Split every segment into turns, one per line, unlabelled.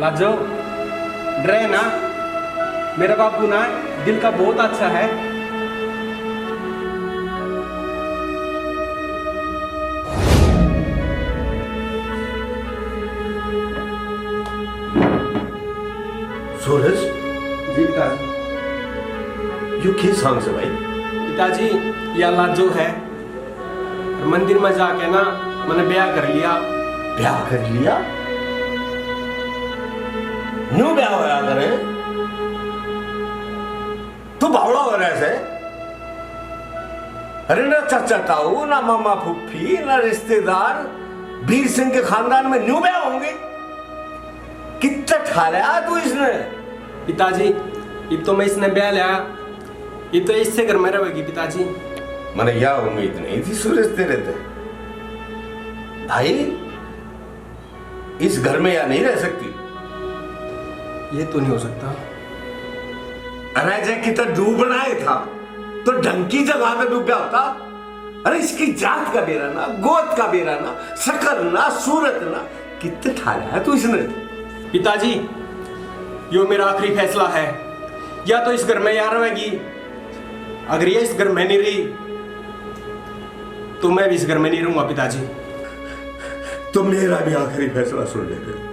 लाजो डरे ना, मेरा बापू ना दिल का बहुत अच्छा है।
सूरज
जी पिताजी।
यू की सांग से भाई?
पिताजी ये लाजो है, मंदिर में जाके ना मैंने ब्याह कर लिया।
ब्याह कर लिया? न्यू ब्याह होया करे? तू बावड़ा हो रहा है? अरे ना चाचा ताऊ, ना मामा फुफ्फी, ना रिश्तेदार वीर सिंह के खानदान में न्यू ब्याह होंगे? कितना ठाया तू इसने?
पिताजी ये तो मैं इसने ब्याह लिया, ये तो इससे घर में रहेगी पिताजी।
मैंने यह उम्मीद नहीं थी सूरज तेरे थे। भाई इस घर में या नहीं रह सकती?
ये तो नहीं हो सकता।
अरे जय की तो डूबना ही था तो ढंग की जगह पे डूबा होता। अरे इसकी जात का बेरा ना, गोद का बेरा ना, शक्ल ना, सूरत ना, कितने ठाया है तू इसने?
पिताजी यो मेरा आखिरी फैसला है, या तो इस घर में यहाँ रहेगी, अगर ये इस घर में नहीं रही तो मैं भी इस घर में नहीं रहूंगा पिताजी।
तो मेरा भी आखिरी फैसला सुन ले फिर।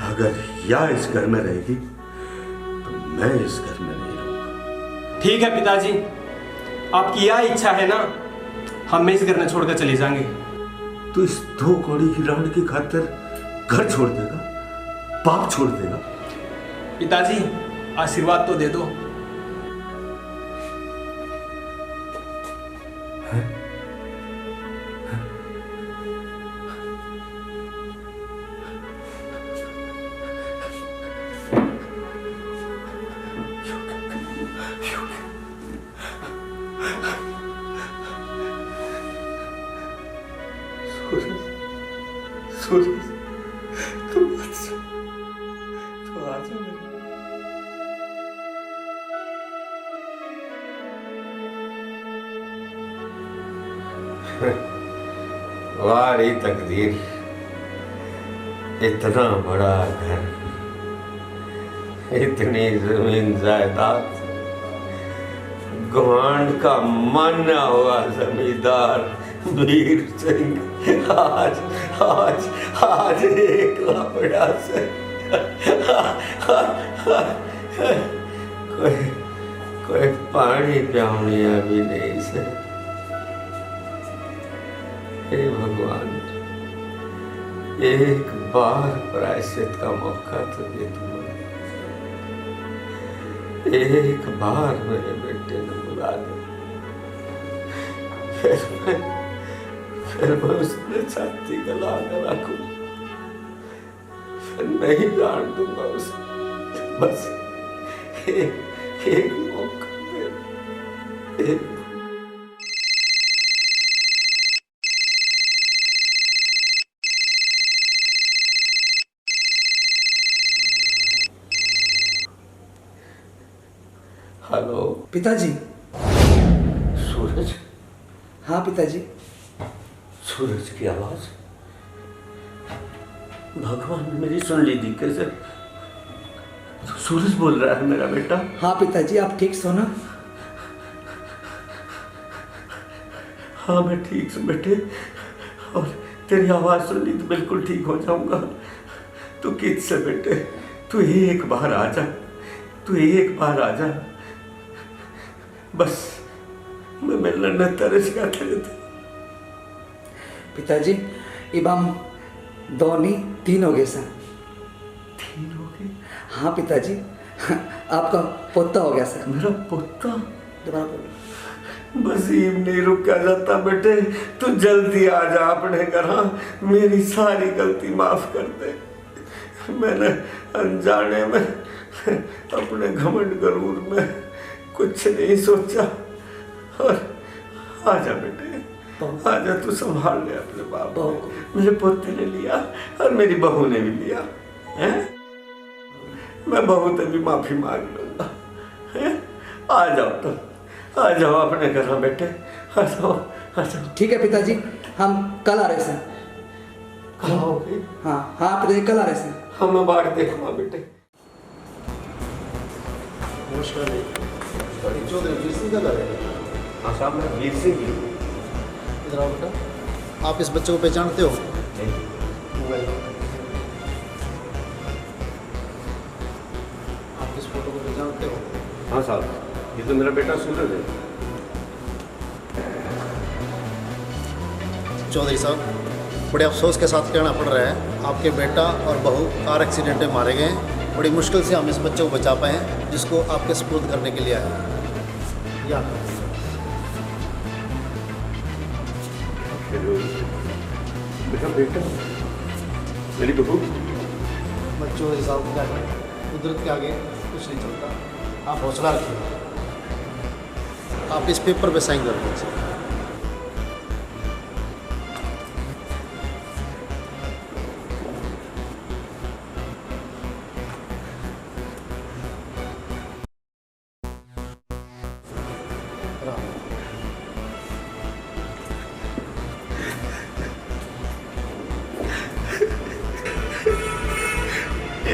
अगर या इस घर में रहेगी तो मैं इस घर में नहीं रहूंगा।
ठीक है पिताजी, आपकी यह इच्छा है ना, हम इस घर में छोड़कर चले जाएंगे।
तो इस दो कौड़ी की राड की खातिर घर छोड़ देगा, बाप छोड़ देगा?
पिताजी आशीर्वाद तो दे दो।
सूरज तू आजा मेरे। वारी तकदीर, इतना बड़ा घर, इतनी जमीन जायदाद, गवांड का माना हुआ जमींदार वीर सिंह आज आज आज एक लापड़ा से कोई कोई पानी पियावनिया भी नहीं से। हे भगवान, एक बार प्रायश्चित का मौका तो दे तुम। एक बार मेरे बेटे ने बुला दो, फिर मैं उसने छाती गला कर रखूं, फिर नहीं जान दूंगा उसे। बस एक मौका दे, एक। हेलो
पिताजी।
सूरज?
हाँ पिताजी।
सूरज की आवाज? भगवान ने मेरी सुन ली थी कैसे? सूरज बोल रहा है मेरा बेटा?
हाँ पिताजी, आप ठीक सो ना?
हाँ मैं ठीक हूँ बेटे, और तेरी आवाज सुन ली तो बिल्कुल ठीक हो जाऊंगा। तू किससे बेटे, तू एक बार आ जा, तू एक बार आ जा, बस मैं मिलने न तरस गया तेरे थे।
पिताजी अब हम दो नहीं तीन हो गए सर।
तीन हो गए?
हाँ पिताजी, आपका पोता हो गया सर।
मेरा पोता?
दोबारा बोलो।
वसीम नहीं रुका जाता बेटे, तू जल्दी आ जा अपने घर। मेरी सारी गलती माफ कर दे। मैंने अनजाने में अपने घमंड गरूर में कुछ नहीं सोचा। और आजा बेटे, आजा, तू संभाल ले अपने बाप को। मेरे पोते ने लिया और मेरी बहू ने भी लिया है। मैं बहू से भी माफी मांग लूंगा। आ जाओ, तो आ जाओ अपने घर बेटे, आ जाओ, आ जाओ।
ठीक है पिताजी, हम कल आ रहे सर।
कल आओगे?
हाँ हाँ पिताजी, कल आ रहे सर।
हाँ मैं बाहर देखूंगा बेटे।
नमस्कार जी। चौधरी वीर सिंह का घर है?
हाँ साहब, मैं वीर सिंह जी।
इधर आओ बेटा। आप इस बच्चे को पहचानते हो? मोबाइल आप इस फोटो को पहचानते हो?
हाँ साहब, ये तो मेरा बेटा सूरज है।
चौधरी साहब, बड़े अफसोस के साथ कहना पड़ रहा है, आपके बेटा और बहू कार एक्सीडेंट में मारे गए हैं। बड़ी मुश्किल से हम इस बच्चे को बचा पाए हैं, जिसको आपके सपुर्द करने के लिए आए हैं। या
बेटा बेटा मेरी बहू।
बच्चों के साथ क्या है, कुदरत के आगे कुछ नहीं चलता। आप हौसला रखिए। आप इस पेपर पे साइन कर दीजिए।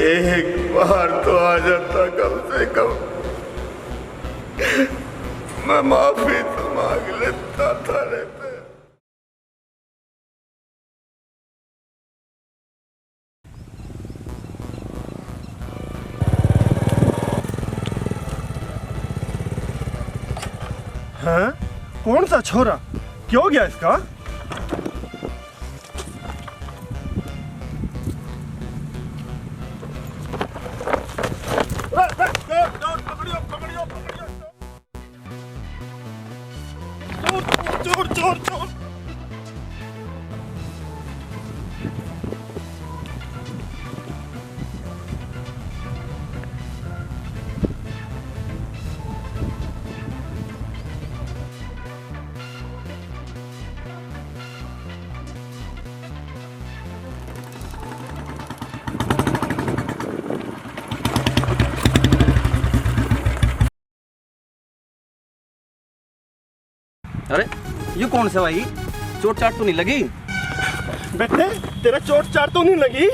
एक बार तो आ जाता कम से कम, मैं माफी तो मांग लेता था रहते।
हाँ? कौन सा छोरा? क्या हो गया इसका? चोर चोर चोर।
अरे ये कौन सा भाई? चोट चाट तो नहीं लगी?
बेटे तेरा चोट चाट तो नहीं लगी?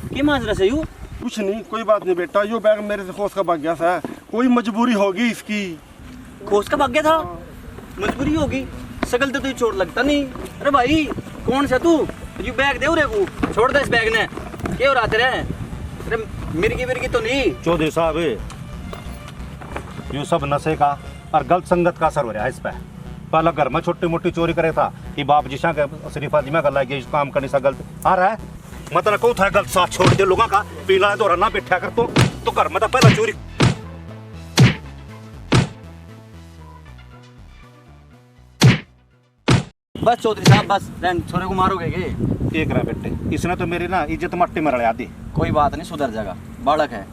की माजरा से यू?
कुछ नहीं, कोई बात नहीं बेटा। यो बैग मेरे से खोस का भाग गया था, कोई मजबूरी होगी इसकी।
खोस का भाग गया था? मजबूरी होगी? सकल तो चोट लगता नहीं। अरे भाई कौन सा तू? यू बैग दे रे को, छोड़ दे इस बैग ने। क्या हो रहा तेरे? अरे मिर्गी तो नहीं?
चौधरी साहब, ये सब नशे का और गलत संगत का असर हो रहा है इस पे। पहला घर में छोटी मोटी चोरी करे था कि बाप जिशा के शरीफा जी में कर लागे काम करने से गलत आ रहा है। मतलब को था गलत साथ छोड़ दे लोगों का, पीला तो रना बैठा कर तो घर में तो पहला चोरी।
बस चौधरी साहब बस, छोरे को मारोगे के?
एक रहा बेटे, इसने तो मेरी ना इज्जत मट्टी में रला दी।
कोई बात नहीं, सुधर जाएगा, बालक है।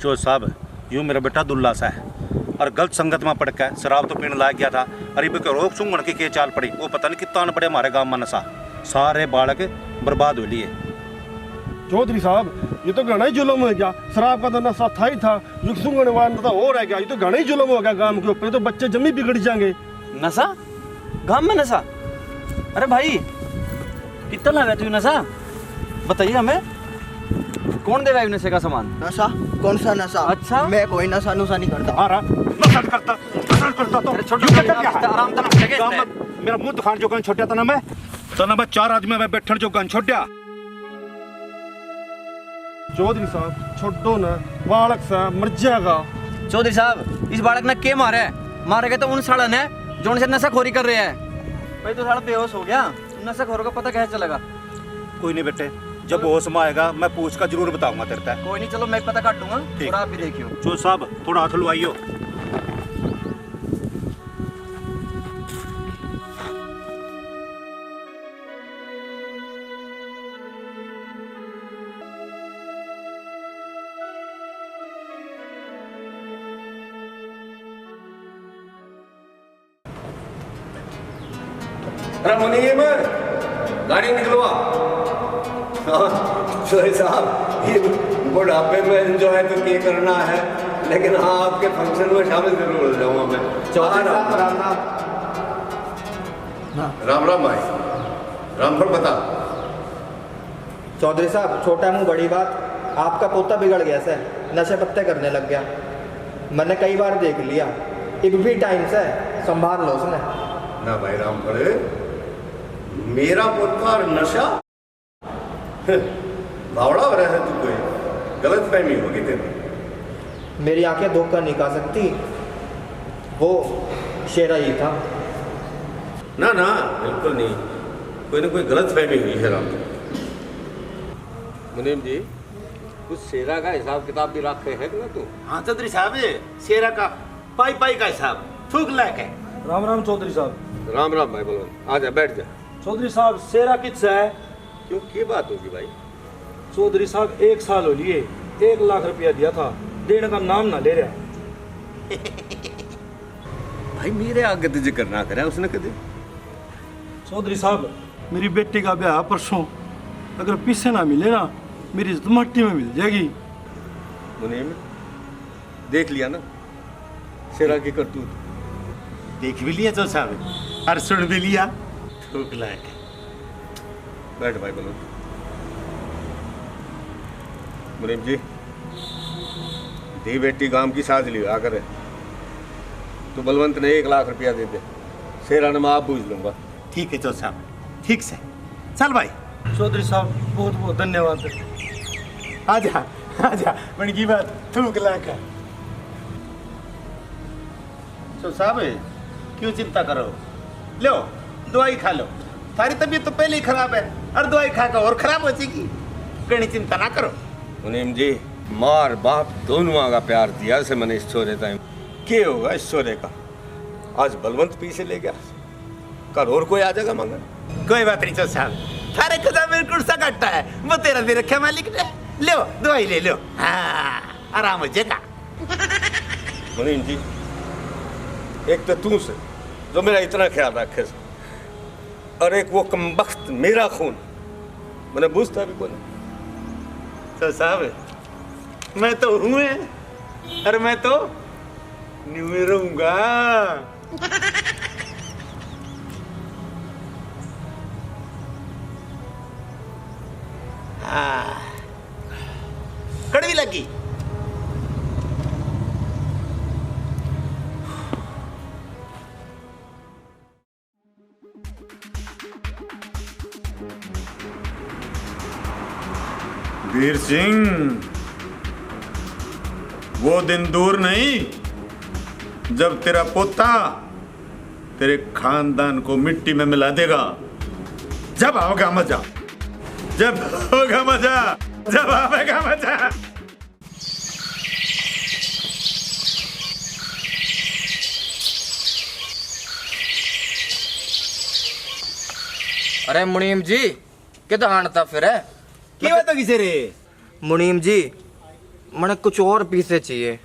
चौधरी साहब, यूँ मेरा बेटा दुल्ला सा है और गलत संगत में पड़ के शराब तो पीने लाग गया था। अरे भी रोक सूंघन की के चाल पड़ी, वो पता नहीं कितना बड़े हमारे गांव में नशा, सारे बालक बर्बाद हो लिए।
चौधरी साहब ये तो घना ही जुल्म हो गया। शराब का तो नशा था ही था, जो सूंघने वाला नशा हो रह गया। ये तो घना ही जुल्म हो गया गांव के ऊपर, तो बच्चे जमी बिगड़ जाएंगे।
नशा? गांव में नशा? अरे भाई कितना लाया तू नशा? बताइए हमें, कौन देगा नशे का सामान?
नशा? कौन सा नशा?
अच्छा,
मैं कोई नशा नुशा नहीं करता।
आ रहा नशा करता तो
आराम तो
मेरा मुंह दिखाने जो गन छोड़ा था ना मैं, तो ना मैं 4 आदमी में बैठन जो गन छोड़ा।
चौधरी साहब छोड़ो ना, बालक सा मर जाएगा।
चौधरी साहब इस बालक ने के मारे? मारे गए तो उन साड़न है जो उनसे नशाखोरी कर रहे हैं। भाई तो साला बेहोश हो गया, नशाखोर का पता कैसे चलेगा?
कोई नहीं बेटे, जब होश में आएगा मैं पूछ कर जरूर बताऊंगा तेरे तक।
कोई नहीं, चलो मैं पता काट दूंगा
ठीक।
और आप भी देखियो।
चौधरी साहब थोड़ा हाथ लुआइयो।
अरे मुनीम, गाड़ी निकलवा। हाँ चौधरी साहब, ये बुढ़ापे में एंजॉय तो क्या करना है, लेकिन हाँ आपके फंक्शन में शामिल जरूर हो जाऊंगा मैं।
चौधरी साहब
राम राम। राम राम भाई, रामफल बता।
चौधरी साहब, छोटा मुंह बड़ी बात। आपका पोता बिगड़ गया से, नशे पत्ते करने लग गया। मैंने कई बार देख लिया, अब भी टाइम से संभाल लो उसने।
ना भाई राम पड़े, मेरा पोता और नशा बावड़ा हो रहा है। तू कोई गलत फहमी होगी तेरी।
मेरी आंखें धोखा नहीं खा सकती, वो शेरा ही था।
ना ना बिल्कुल नहीं, कोई ना कोई गलत फहमी हुई है राम।
मुनीम जी, कुछ शेरा का हिसाब किताब भी रखे है ना तू?
हाँ चौधरी साहब, शेरा का पाई पाई का हिसाब थूक लायक है।
राम राम चौधरी साहब।
राम राम भाई बोलो, आ जा बैठ जा।
चौधरी साहब, शेरा किससे है?
क्यों, की बात होगी भाई?
चौधरी साहब 1 साल हो लिए, 1 लाख रुपया दिया था, देने का नाम ना ले रहा।
भाई मेरे आगे तो जिक्र ना करे उसने कभी।
चौधरी साहब, मेरी बेटी का ब्याह परसों, अगर पीछे ना मिले ना, मेरी इज्जत मट्टी में मिल जाएगी।
मुनीम, देख लिया ना शेरा की करतूत?
देख भी लिया चौधरी साहब और सुन भी लिया, थूक लायक है।
बैठ भाई बोलो। मुनीम जी, धी बेटी गांव की साथ लियो आकर, तो बलवंत ने 1 लाख रुपया दे दे, शेरा ने मैं आप पूछ लूंगा।
ठीक है चौधरी साहब, ठीक से चल भाई।
चौधरी साहब, बहुत बहुत धन्यवाद।
आजा आजा, बन की बात थूक लायक है। चौधरी साहब, क्यों चिंता करो, लो दवाई खा लो। थारी तबीयत तो पहले ही खराब है और दवाई खाकर और खराब हो जाएगी, कहीं चिंता ना करो।
मुनीम जी, मार बाप दोनों का प्यार दिया से मैंने इस छोरे टाइम क्या होगा इस छोरे का? आज बलवंत पीछे ले गया, कल और कोई आ जाएगा मगर।
कोई बात नहीं चौधरी साहब, थारे खुदा मेरे कुर्सा काटता है, वो तेरा दे रखा मालिक ने। लो दवाई ले लो, हाँ आराम हो जाएगा।
मुनीम जी, एक तो तू से जो मेरा इतना ख्याल रखे, और एक वो कमबख्त मेरा खून, मैंने बुझता भी कौन।
तो साहब, मैं तो हूँ और मैं तो न्यू में रहूंगा। हाँ, कड़वी लगी।
वीर सिंह, वो दिन दूर नहीं जब तेरा पोता तेरे खानदान को मिट्टी में मिला देगा। जब आओगा मजा, जब होगा मजा, जब आएगा मजा।
अरे मुनीम जी, किधर हानता फिर है?
क्या बात होगी सर?
मुनीम जी, मैंने कुछ और पीसे चाहिए।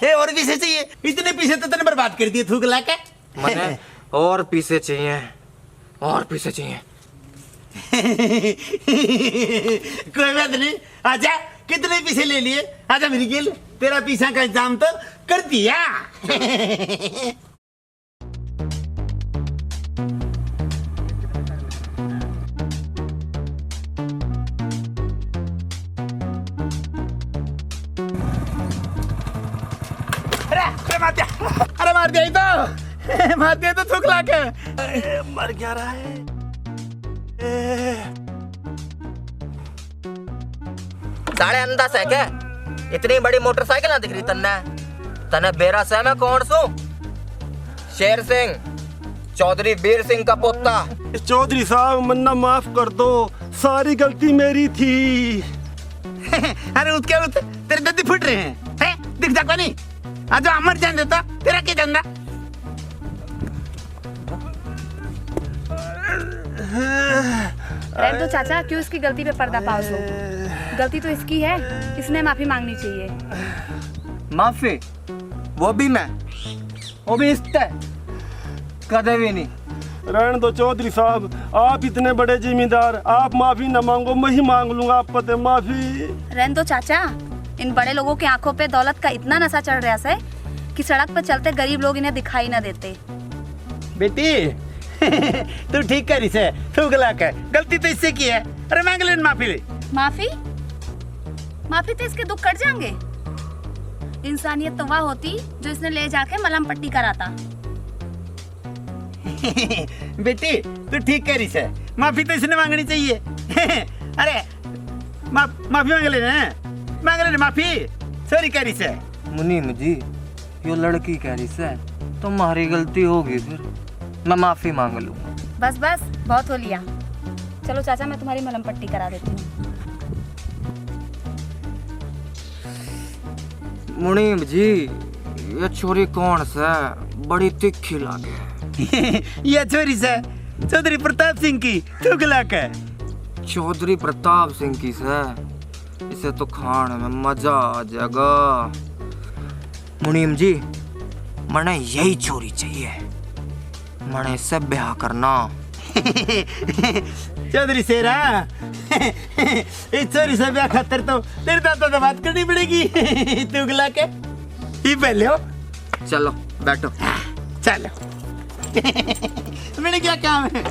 ए, और पीसे चाहिए? इतने पीसे तो तूने बर्बाद कर दिए थूक लाके।
मैंने और पीसे चाहिए, और पीसे चाहिए।
कोई बात नहीं, आजा, कितने पीसे ले लिए? आजा मेरी गेल, तेरा पीसा का इंतजाम तो कर दिया। अरे मार दिया तो, मार दिया तो थूक लाके।
मर क्या रहा है?
साढ़े अंदाज है क्या? इतनी बड़ी मोटरसाइकिल ना दिख रही तन्ने? तने बेरा से मैं कौन सू? शेर सिंह, चौधरी वीर सिंह का पोता।
चौधरी साहब, मन्ना माफ कर दो, सारी गलती मेरी थी।
अरे उसके उस तेरे दंदी फुट रहे हैं, दिख जा को नहीं? आज अमर जान देता, तेरा क्या धंधा?
रहने दो चाचा, क्यों इसकी गलती पे पर्दा पास हो? गलती तो इसकी है, इसने माफी मांगनी चाहिए।
माफी? वो भी मैं, वो भी इससे कदे भी नहीं।
रहने दो चौधरी साहब, आप इतने बड़े जिम्मेदार, आप माफी न मांगो, मैं ही मांग लूंगा आप पते माफी।
रहने दो चाचा, इन बड़े लोगों की आंखों पे दौलत का इतना नशा चढ़ रहा है कि सड़क पर चलते गरीब लोग इन्हें दिखाई ना देते।
बेटी
तू ठीक करी से, तू गला के गलती तो इससे की है। अरे मांग ले माफी ले।
माफी? माफी तो इसके दुख कट जाएंगे। इंसानियत तो वह होती जो इसने ले जाके मलहम पट्टी कराता।
बेटी तू ठीक करी से, माफी तो इसने मांगनी चाहिए। अरे माफी मांग ले ना, मांग ले माफी, सॉरी करी से।
मुनीम जी, यो लड़की कह रही से तुम्हारी गलती होगी, फिर मैं माफी मांग लूंगा।
बस बस बहुत हो लिया। चलो चाचा, मैं तुम्हारी मलहम पट्टी करा देती हूँ।
मुनीम जी, ये छोरी कौन सा बड़ी तिखी लागे।
ये छोरी से चौधरी प्रताप सिंह की, तू गला के।
चौधरी प्रताप सिंह की से, इसे तो खाने में मजा आ जाएगा। मुनीम जी, मने यही छोरी चाहिए, मने इससे ब्याह करना।
चौधरी सेरा, इस छोरी से ब्याह खातर तो तेरे दादा से बात करनी पड़ेगी। तू गला के ही पहले हो।
चलो बैठो।
चलो। मैंने क्या काम है?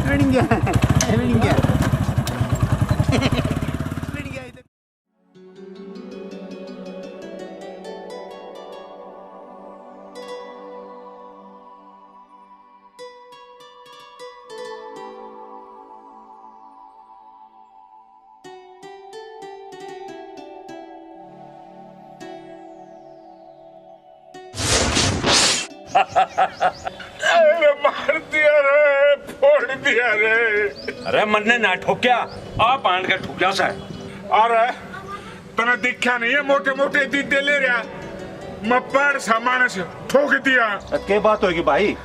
मैंने क्या?
अरे मार दिया रे, फोड़ दिया रे।
अरे मन्ने ना ठोक्या, आप आन के ठोक्या सा।
अरे तने दिखा नहीं है, मोटे मोटे दीदे ले रहा, मैं पैर सामान से ठोक दिया।
क्या बात होगी भाई?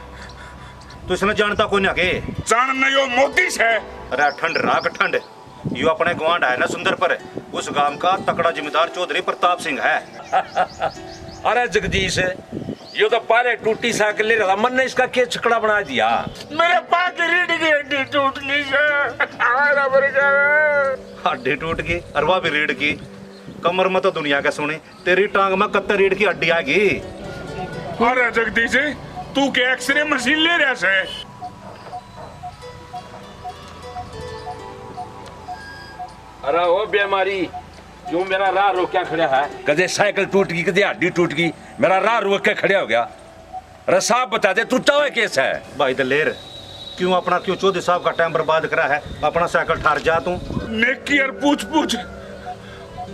तो इसने जानता कौन है?
जान नहीं हो मोदी से।
अरे ठंड राग ठंड, यो अपने गवांड है ना सुंदर पर, उस गांव का तकड़ा जिम्मेदार चौधरी प्रताप सिंह है।
अरे जगदीश, ये तो पहले टूटी साइकिल ले रहा था, मन ने इसका क्या छकड़ा बना दिया।
मेरे पाँव की रीढ़ की हड्डी टूट गई से।
हड्डी टूट गई, अरवा भी रीढ़ की। कमर में तो दुनिया का सुनी, तेरी टांग में कत्ते रीढ़ की हड्डी आ गई।
अरे जगदीश, तू के एक्सरे मशीन ले रहा से?
अरे वो बीमारी जो मेरा राह रोक्या खड़ा है, कदे साइकिल टूट गई, कदे हड्डी टूट गई, मेरा राह रोक के खड़ा हो गया। अरे साहब बता दे, तू चाहे केस है?
भाई दलेर, क्यों चौधरी साहब का टाइम बर्बाद करा है? अपना साइकिल ठार जा तू।
नेकी और पूछ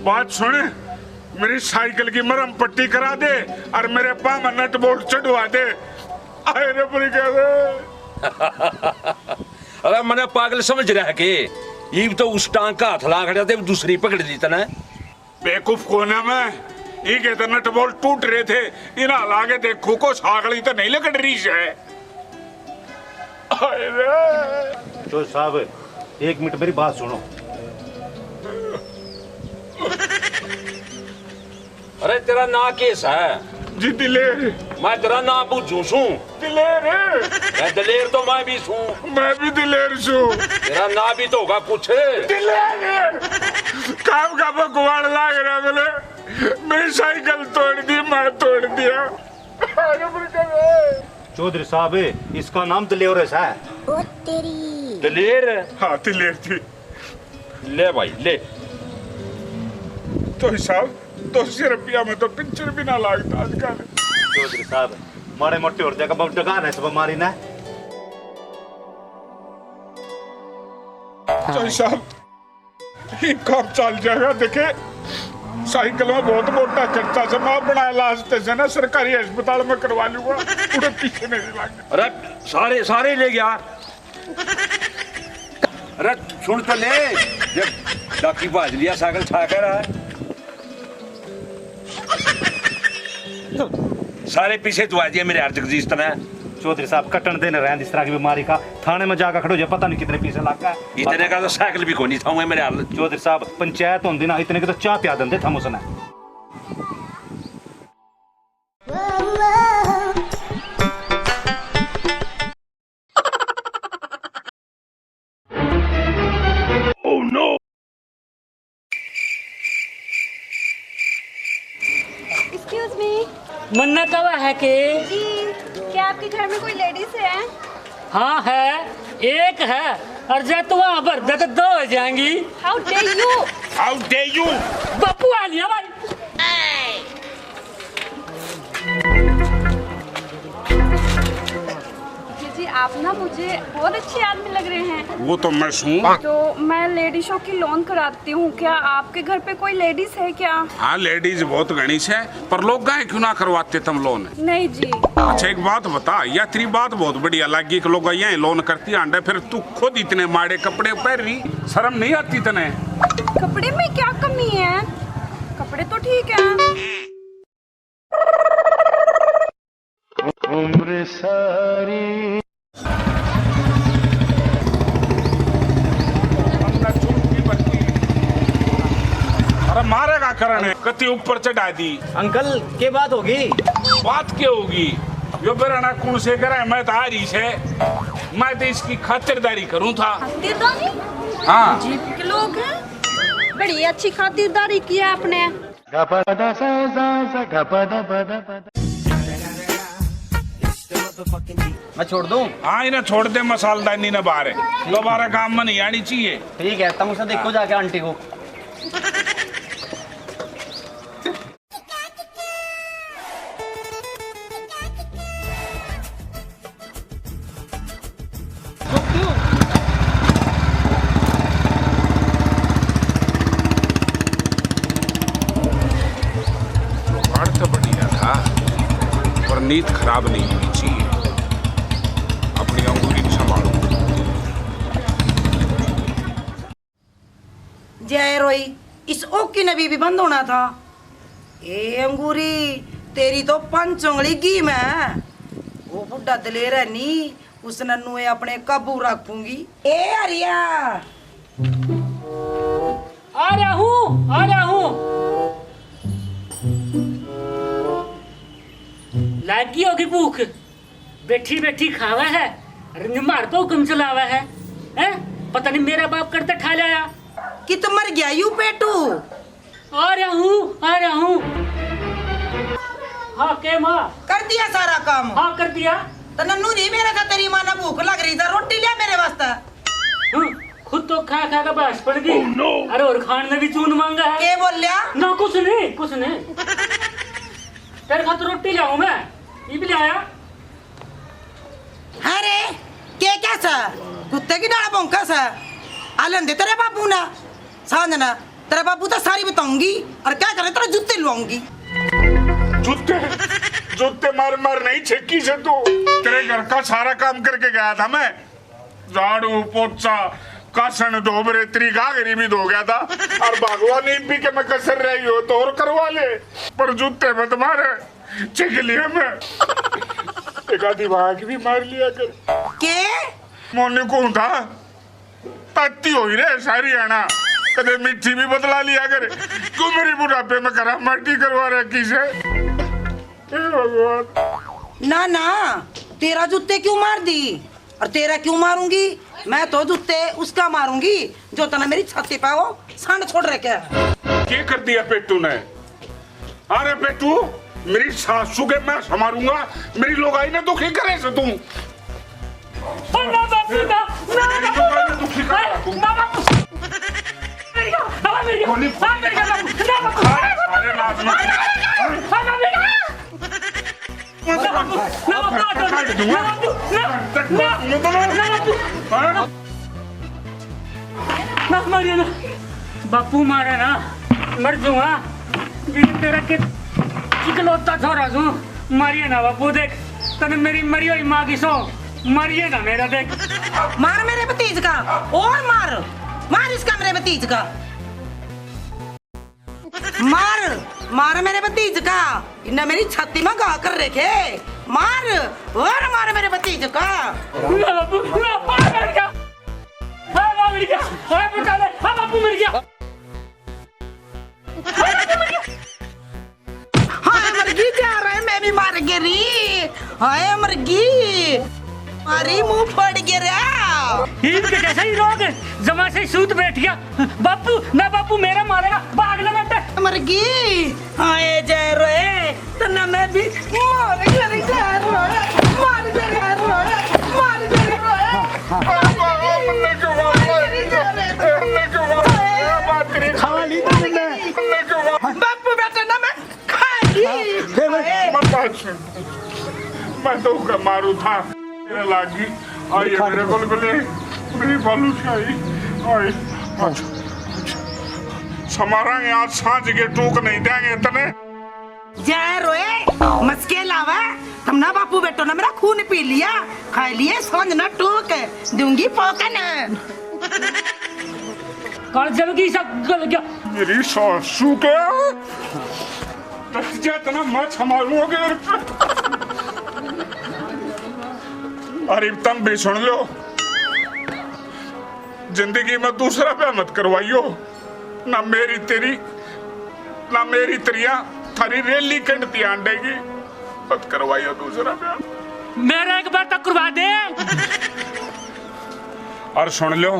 बात सुने, मेरी साइकिल की मरहम पट्टी करा दे और मेरे पाँव में नट बोल्ट चढ़वा दे।
अरे मैंने पागल समझ रहा है कि ये तो उस टांग का हाथ ला खड़ा थे, दूसरी पकड़ दी तना।
बेवकूफ कोने में ये कहते नट बोल्ट टूट रहे थे, इना लागे देखो को सागली तो नहीं लग रही है।
चौधरी साहब, एक मिनट मेरी बात सुनो।
अरे तेरा ना केस है?
जी दिलेर।
मैं तेरा ना पूछू सू?
दिलेर।
मैं दिलेर तो मैं भी सू।
मैं भी दिलेर सू।
तेरा ना भी तो होगा कुछ।
दिलेर। काम का भगवान लाग रहा बोले, मेरी साइकिल तोड़ दी, मैं तोड़ दिया।
चौधरी साहब, इसका नाम दिलेर है।
दिलेर?
हाँ दिलेर थी।
ले भाई ले।
तो साहब 200 रुपया में तो पिक्चर भी ना लगता आजकल।
चौधरी साहब, मारे मोटे और जगह बहुत डगान है सब हमारी ना।
चल साहब, ये काम चल जाएगा। देखे साइकिल में बहुत मोटा खर्चा से मैं बनाया, लास्ट से ना सरकारी अस्पताल में करवा लूंगा, पूरे पीछे नहीं लगे।
अरे सारे ले गया। अरे सुन तो ले, डाकी बाज लिया साइकिल छा कर सारे पीछे दुआ दिए मेरे हर जगदीश तना।
चौधरी साहब, कटन देने रहे इस तरह की बीमारी का, थाने में जाकर खड़ो, पता नहीं कितने पीछे लगा है।
इतने का तो साइकिल भी कोनी था मेरे हाल।
चौधरी साहब, पंचायत होती ना, इतने के तो चाह पिया देते हम उसने।
मन्ना कब है के?
जी, क्या आपके घर में कोई लेडीज है?
हाँ है, एक है, और जब तू वहाँ पर दे तो 2 हो जाएंगी।
How dare you.
How dare you.
बापू आ लिया भाई।
जी आप ना मुझे बहुत अच्छे आदमी लग रहे हैं।
वो तो मैं हूँ।
तो मैं लेडीजों की लोन कराती हूँ, क्या आपके घर पे कोई लेडीज है क्या?
हाँ लेडीज बहुत गणिश है, पर लोग गाय क्यों ना करवाते तुम लोन?
नहीं जी।
अच्छा एक बात बता, या तेरी बात बहुत बढ़िया लगी कि लोग यहाँ लोन करती आंडे, फिर तू खुद इतने माड़े कपड़े पहन रही, शर्म नहीं आती तने?
कपड़े में क्या कमी है? कपड़े तो ठीक है।
उम्र सारी
अरे मारेगा करण है, कति ऊपर चढ़ा दी।
अंकल के बात होगी?
बात क्या होगी? यो बेराना कौन से करे, मैं तो आ रही से, मैं तो इसकी खातिरदारी करूँ था।
खातिरदारी?
हाँ
जीप के लोग हैं, बड़ी अच्छी खातिरदारी की है आपने।
मैं छोड़ दूं?
हाँ इन्हें छोड़ दे, मसालदानी ने बाहर है, दोबारा काम में नहीं आनी चाहिए।
ठीक है, तुम उसे देखो जाके आंटी को।
जुगाड़ तो बढ़िया था, पर नीत खराब नहीं होनी चाहिए। अपनी अंगूरी संभालो।
जय रोई, इस ओकी ने भी बंद होना था। ए अंगूरी, तेरी तो 5 उंगली घी में। वो बुढ़ा दलेर है नी, उस नन्नू ए अपने काबू रखूंगी। ए हरिया,
आ रहा हूँ, आ रहा हूँ। लागी होगी भूख, बैठी बैठी खावा है, मार तो हुक्म चलावा है, हैं? पता नहीं मेरा बाप करता ठा लाया
कि तुम मर गया यू पेटू।
आ रहा हूँ, आ रहा हूँ। हाँ के माँ?
कर दिया सारा काम?
हाँ कर दिया।
तो नन्नू नहीं मेरा था, तेरी माँ ने भूख लग रही था, रोटी लिया मेरे वास्ते।
खुद तो खा खा का बस पड़ गई। अरे और खान ने भी चून मांगा है।
के बोल लिया?
ना कुछ नहीं, कुछ नहीं। तेरे खातर रोटी लाऊं मैं, ये भी लाया।
अरे के क्या सा कुत्ते की डाला भौंका सा आलन दे तेरे बापू ना सांजना, तेरे बापू तो सारी बताऊंगी, और क्या करे तेरे जूते लुआऊंगी।
जूते जूते मार मार नहीं छेकी से तू, तेरे घर का सारा काम करके गया था मैं, झाड़ू पोछा कासन धोबरे तेरी गागरी भी धो गया था, और भगवान भी के मैं कसर रही हो तो और करवा ले, पर जूते में तुम्हारे छिक लिया मैं। एक आधी भाग भी मार लिया कर
के
मोने कौन था ताती हो ही रे सारी आना, कदे मिट्टी भी बदला लिया करे, क्यों मेरी बुढ़ापे में करा मट्टी करवा रखी से। भगवान
ना ना, तेरा जूते क्यों मार दी, और तेरा क्यों मारूंगी? मैं तो जूते उसका मारूंगी जो तना मेरी छाती पे वो सांड छोड़ रखे।
क्या कर दिया पेटू ने? अरे पेटू, मेरी सासू के मैं संभालूंगा, मेरी लोगाई ने दुखी करे से तू।
ना बापू ना,
मेरी लोगाई ने दुखी करे तू।
ना बापू,
अरे नाच मत।
बापू मारा ना, मर जाऊंगा। तेरा के इकलौता छोरा हूँ, मारिए ना बापू। देख तने मेरी मरी हुई माँ की सो, मारिए ना मेरा। देख
मार मेरे भतीज का, और मार मार इस कमरे भतीज का, मार मार मेरे भतीज का, इन्हें मेरी छाती में गा कर रखे। मार और मार मेरे भतीज का।
बापू मर गया, मर गया, बापू मर गया।
हाय मरगी जा रहे, मैं भी मार गिरी। हाय मरगी, मारी मुंह फट गिरा।
इनके जैसा ही रोग जमा से सूत बैठ गया। बापू ना, बापू मेरा मारेगा, भाग ले बेटा।
मरगी हाय जय रे, तना मैं भी मार गिरी जा रहा, मार गिरी जा रहा, मार गिरी।
खा ली तुमने
बापू बेटा ना मैं खा ली
मैं तो मारू था मेरे लागी आई मेरे को बोले मेरी बालूशाही आई समारांगे आज सांझ के टूक नहीं देंगे तने
जय रोए मस्के लावा तुम ना बापू बेटो ने मेरा खून पी लिया खा लिए सांझ ना टूक दूंगी पोकन
कल जब की शक्ल क्या
मेरी सासू के जितना मत हमारूंगे अरे तुम भी सुन लो जिंदगी में दूसरा पे मत करवाइयो ना मेरी तेरिया थारी रेली कंडती आंडेगी मत करवाइयो दूसरा पे
मेरा एक बार तक करवा दे
और सुन लो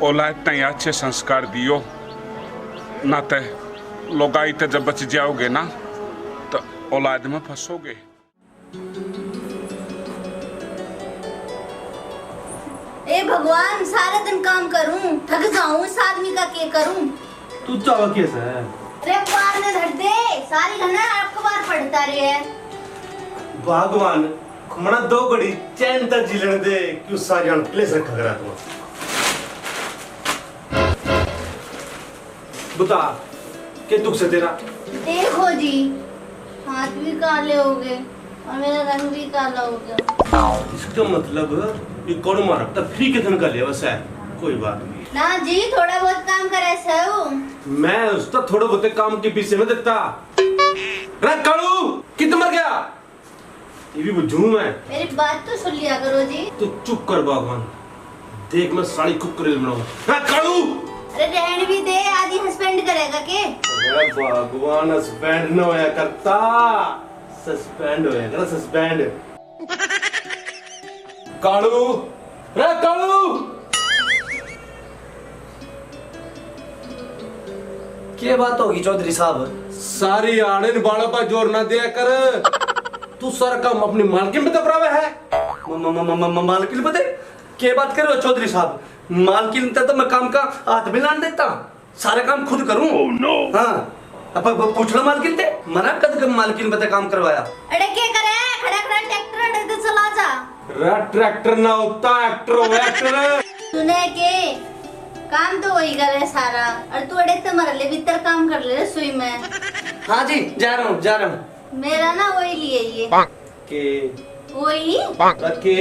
औलाद तय अच्छे संस्कार दियो ना ते लोगाई ते जब बच जाओगे ना तो औलाद में फंसोगे
ए भगवान सारे दिन काम करूं थक जाऊं इस आदमी का क्या करूं
तू चावा कैसा है
अरे बार में धर दे सारी घना आपको बार पड़ता रही है
भगवान मना दो घड़ी चैन तक जिलने दे क्यों साजन प्लेस रखा करा तू बता क्या दुख से तेरा
देखो जी हाथ भी काले हो गए और मेरा रंग भी काला हो गया
इसका मतलब ये कौन मारा तब फ्री के धन का ले बस है कोई बात नहीं
ना जी थोड़ा बहुत काम करे सो
मैं उसका थोड़ा बहुत काम के पीछे में देता रे कालू कितना मर गया ये भी बुझू मैं
मेरी बात तो सुन लिया करो जी
तो चुप कर भगवान देख मैं साड़ी कुकरेल बनाऊं रे कालू
अरे रहन भी दे आदि हस्बैंड करेगा के
अरे भगवान हस्बैंड न होया करता सस्पेंड होया कर सस्पेंड कालू रे कालू
क्या बात होगी चौधरी साहब
सारी आड़े बालों पर जोर ना दिया कर तू सारा काम अपनी मालकिन पे दबरावे है
मालकिन बते क्या बात कर रहे हो चौधरी साहब मालकिन ते तो मैं काम का हाथ भी लान देता सारे काम खुद करूं हाँ अब पूछ लो मालकिन ते मना कद मालकिन बते काम करवाया
अरे क्या करे खड़ा खड़ा ट्रैक्टर अड़े चला जा
ट्रैक्टर ना होता एक्टर हो एक्टर
सुने के काम तो वही करे सारा और तू अड़े तो मर ले भीतर काम कर ले रसोई में
हाँ जी जा रहा हूँ
मेरा ना वही लिए ये
के
वही
के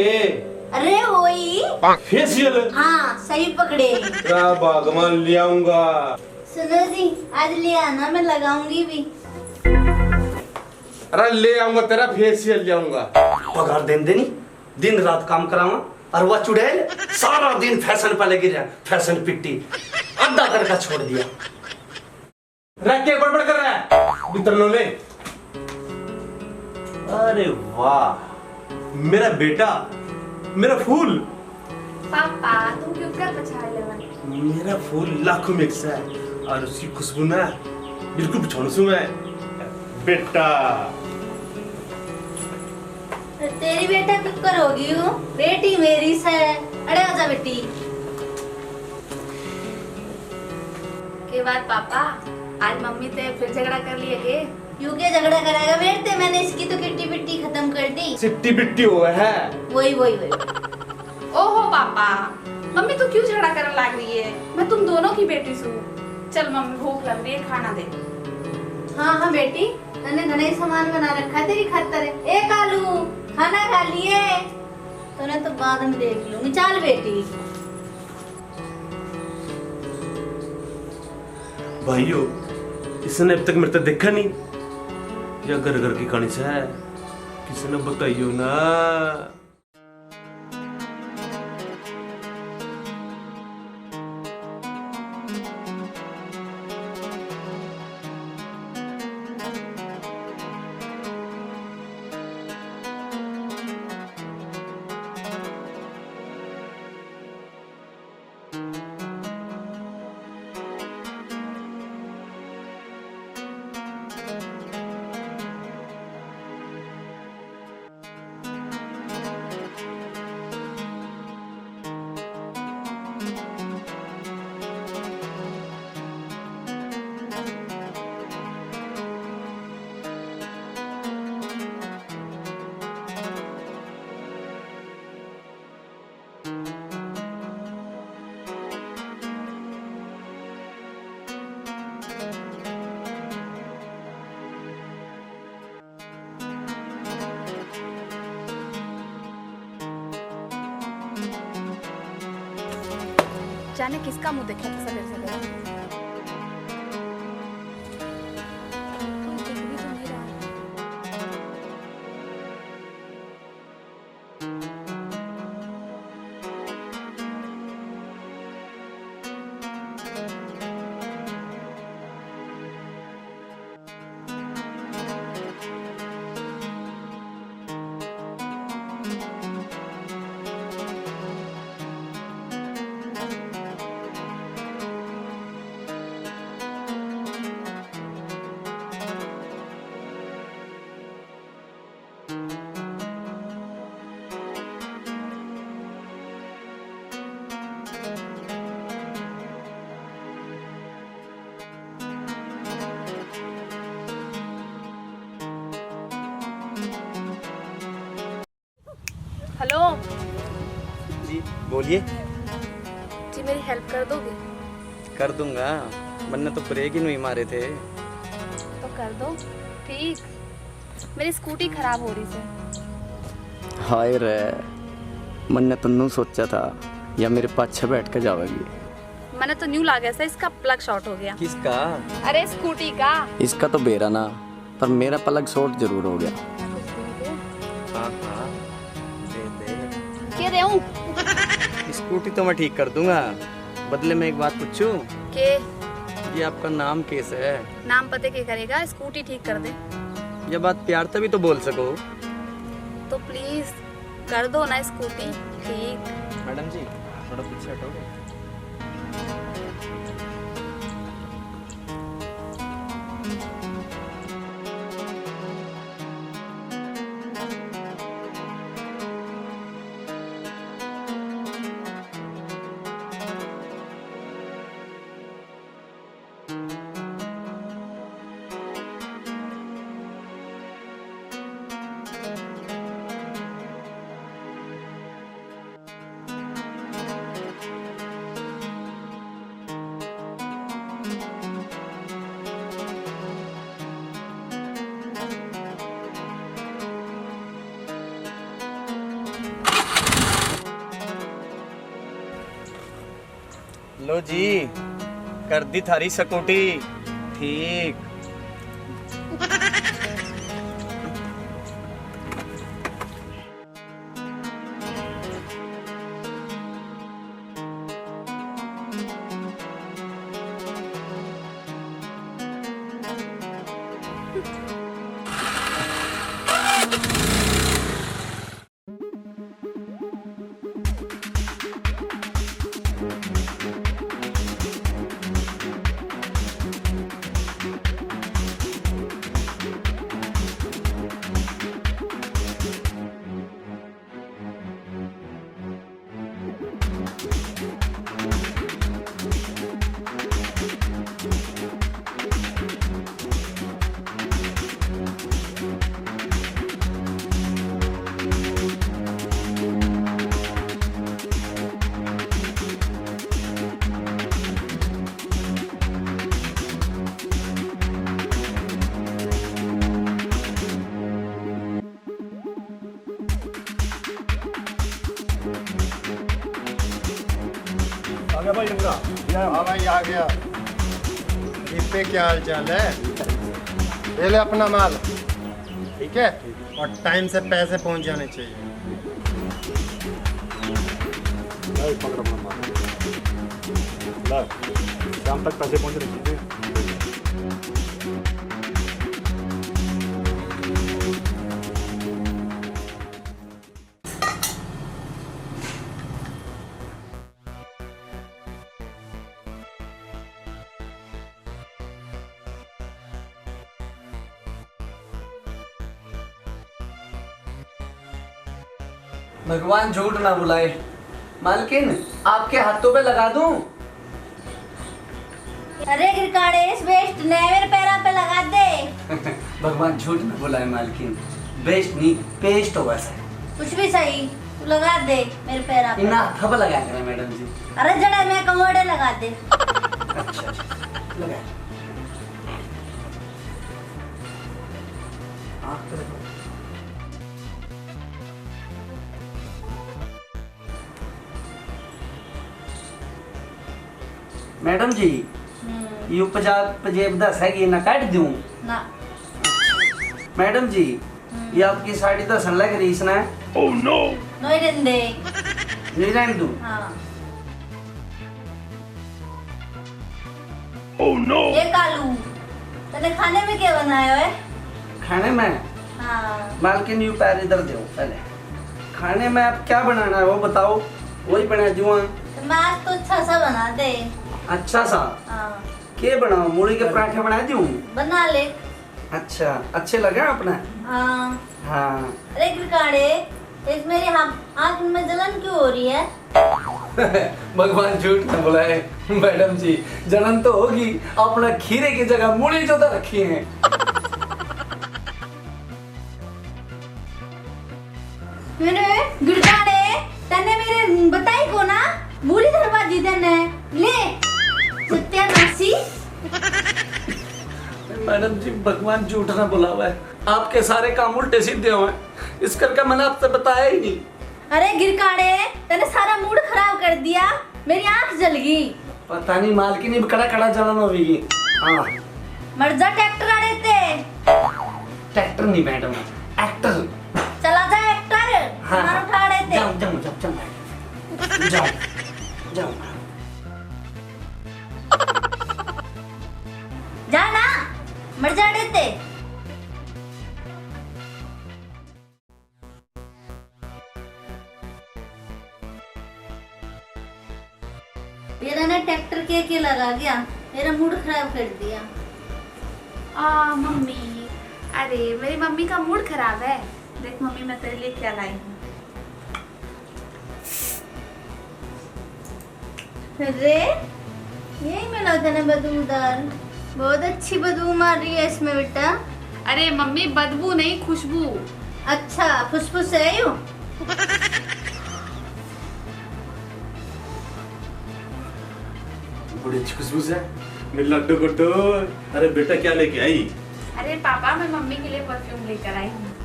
अरे वही
फेशियल
हाँ सही पकड़े
क्या भगवान ले आऊंगा
सुनो जी आज ले आना मैं लगाऊंगी भी
अरे ले आऊंगा तेरा फेशियल ले आऊंगा
पगार देनी दिन रात काम करावा और वह चुड़ैल सारा दिन फैशन पे लगी रहा फैशन पिट्टी आधा करके छोड़ दिया
रखे बड़बड़ कर रहा है भीतर लो ले अरे वाह मेरा बेटा मेरा फूल
पापा तू क्यों कर पछाड़ ले
मेरा फूल लाखों में एक सा है और उसकी खुशबू ना बिल्कुल बिछोड़ सू मैं बेटा
तेरी बेटा कुकर होगी हूँ बेटी मेरी से अरे आजा बेटी के बाद पापा आज मम्मी ते फिर झगड़ा कर लिए के क्यों के झगड़ा करेगा बेटे मैंने इसकी तो किट्टी पिट्टी खत्म कर दी
सिट्टी बिट्टी हुआ है
वही
ओहो पापा मम्मी तू क्यों झगड़ा करने लग रही है मैं तुम दोनों की बेटी सू चल मम्मी भूख लग रही है खाना दे
हाँ हाँ बेटी मैंने घने सामान बना रखा है तेरी खातर ए कालू खाना खा लिए तूने तो बाद में देख लूंगी चल बेटी
भाइयों इसने अब तक मेरे तक देखा नहीं या घर घर की कहानी से है किसी ने बताइयो ना
जाने किसका मुंह देखा था सवेरे सवेरे। कोई दिख भी तो नहीं रहा। हेलो
जी बोलिए।
जी, मेरी हेल्प कर दोगे?
कर दूंगा, वरना तो ब्रेक ही नहीं मारे थे।
तो कर दो। ठीक, मेरी स्कूटी खराब हो रही है।
हाय रे, मैंने तो नू सोचा था या मेरे पाछे बैठ के जाओगी।
मैंने तो न्यू लागा था, इसका प्लग शॉर्ट हो गया।
किसका?
अरे स्कूटी का।
इसका तो बेरा ना, पर मेरा प्लग शॉर्ट जरूर हो गया। हाँ हाँ दे दे।
क्या देऊं?
स्कूटी तो मैं ठीक कर दूंगा, बदले में एक बात पूछूं?
के?
ये आपका नाम कैसे है?
नाम पते के करेगा, स्कूटी ठीक कर दे।
ये बात प्यार से भी तो बोल सको।
तो प्लीज कर दो ना स्कूटी ठीक।
मैडम जी थोड़ा पीछे हटोगे? लो जी, कर दी थारी स्कूटी ठीक।
आ गया भाई इंद्रा।
हाँ भाई आ गया। पे क्या हाल चाल है? ले ले अपना माल, ठीक है? और टाइम से पैसे पहुंच जाने चाहिए।
शाम तक पैसे पहुंच रहे हैं।
भगवान झूठ ना बुलाए। मालकिन आपके हाथों पे लगा दूं?
अरे गिरकाड़े इस वेस्ट ने मेरे पैरों पे लगा दे।
भगवान झूठ ना बुलाए मालकिन, बेस्ट नहीं पेस्ट हो वैसे।
कुछ भी सही, तू लगा दे मेरे पैरों पे।
इना थप लगा करे मैडम जी।
अरे जड़ा में कमोड़े लगा दे।
अच्छा लगा। मैडम जी यू पंजेब दस है कि ना काट दूं
ना
मैडम जी ये आपकी साड़ी दसन लग रही इसने
ओह नो
नहीं रहने
नहीं रहने दूं
हाँ
ओह नो
ये कालू तने खाने में क्या बनाया है?
खाने में
हाँ
मालकिन यू पैर इधर दो पहले खाने में आप क्या बनाना है वो बताओ वही बना दूँ
तो मैं आज तो अच्छा सा बना दे।
अच्छा सा
हाँ
के बनाओ मूली के पराठे बना दूँ
बना ले।
अच्छा अच्छे लगे अपने
हाँ
हाँ
अरे गिरकाड़े इस मेरी आँख में जलन क्यों हो रही है?
भगवान झूठ न बुलाए मैडम जी जलन तो होगी आपने खीरे की जगह मूली जो रखी है
मेरे गिरकाड़े तने मेरे बताई को ना मूली दरवाजी देने ले सत्यानाशी।
मैडम जी भगवान झूठ न बुलावा है आपके सारे काम उल्टे सीधे हुए इस करके मैंने आपसे बताया ही नहीं।
अरे गिरकाड़े तने सारा मूड खराब कर दिया मेरी आँख जल गई।
पता नहीं मालकिन भी कड़ा कड़ा जलन होगी। हाँ
मर जा ट्रैक्टर आड़े ते
ट्रैक्टर नहीं मैडम एक्टर
चला जा एक्टर
हाँ
सामान उठा रहे थे।
जाओ जाओ जाओ जाओ जाओ जाओ
जा ना मर जा रहे थे। मेरा ना ट्रैक्टर के लगा गया मेरा मूड खराब कर दिया।
मम्मी अरे मेरी मम्मी का मूड खराब है। देख मम्मी मैं तेरे लिए क्या लाई हूँ।
अरे यही मिला था ना बदबूदार बहुत अच्छी बदबू मार रही है इसमें बेटा।
अरे मम्मी बदबू नहीं खुशबू।
अच्छा फुसफुस है यूं।
बड़ी अच्छी खुशबू है मेरे लड्डू गुड्डू। अरे बेटा क्या लेके आई?
अरे पापा मैं मम्मी के लिए परफ्यूम लेकर आई हूँ।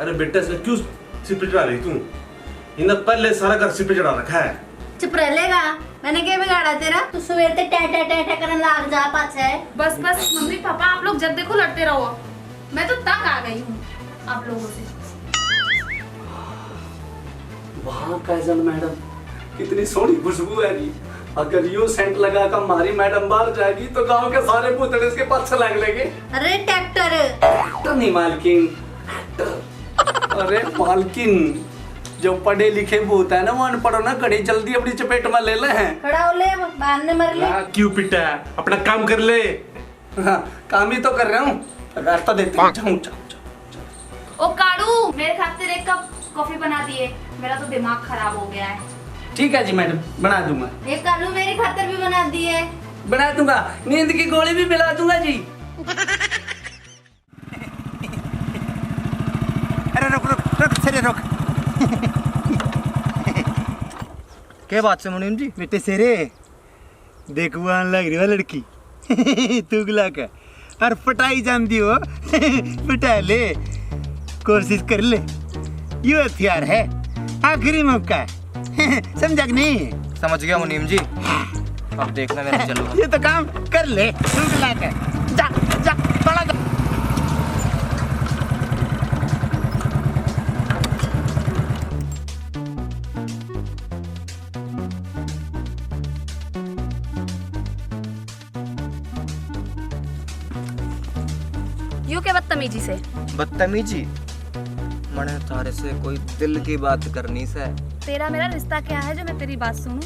अरे बेटा से क्यों सिर पे चढ़ा रही तू? इन्हें पहले सारा घर सिर पे चढ़ा रखा है।
चुप रह लेगा मैंने क्या बिगाड़ा तेरा? तू सवेर से टैटा टैटा करने लाग जा पाछे।
बस बस मम्मी पापा आप लोग जब देखो लड़ते रहो। मैं तो तंग आ गई हूँ आप लोगों से।
वाह काजल मैडम कितनी सोहनी खुशबू है जी। अगर यू सेंट लगा कर हमारी मैडम बाहर जाएगी तो गांव के सारे भूतड़े इसके पास लग लेंगे।
अरे ट्रैक्टर
एक्टर नहीं मालकिन एक्टर। अरे मालकिन जो पढ़े लिखे भूत है ना वो अनपढ़ो ना कड़ी जल्दी अपनी चपेट में ले ले हैं।
खड़ा हो ले बाहर ने मर ले।
क्यों पिटा अपना काम कर ले।
हाँ काम ही तो कर रहा हूँ रास्ता देते हैं। जाऊँ जाऊँ
ओ काड़ू मेरे खातिर एक कप कॉफी बना दिए मेरा तो दिमाग खराब हो गया है।
ठीक है जी मैडम बना दूंगा।
ये कालू मेरी खातिर भी बना दी है।
बना दूंगा नींद की गोली भी पिला दूंगा जी।
अरे रुक रुक रुक सेरे रुक। क्या बात से मुनीम जी?
बेटे सेरे देखो आन लग रही है लड़की तुगला का और पटाई जानती हो पटा ले कोशिश कर ले ये हथियार है आखिरी मौका है समझा कि नहीं?
समझ गया मुनीम जी। अब देखना मेरा चलूंगा।
ये तो काम कर ले तुगला का जा जा बड़ा जा।
यूं क्या बदतमीजी से?
बदतमीजी मैंने तारे से कोई दिल की बात करनी से।
तेरा मेरा रिश्ता क्या है जो मैं तेरी बात सुनूं?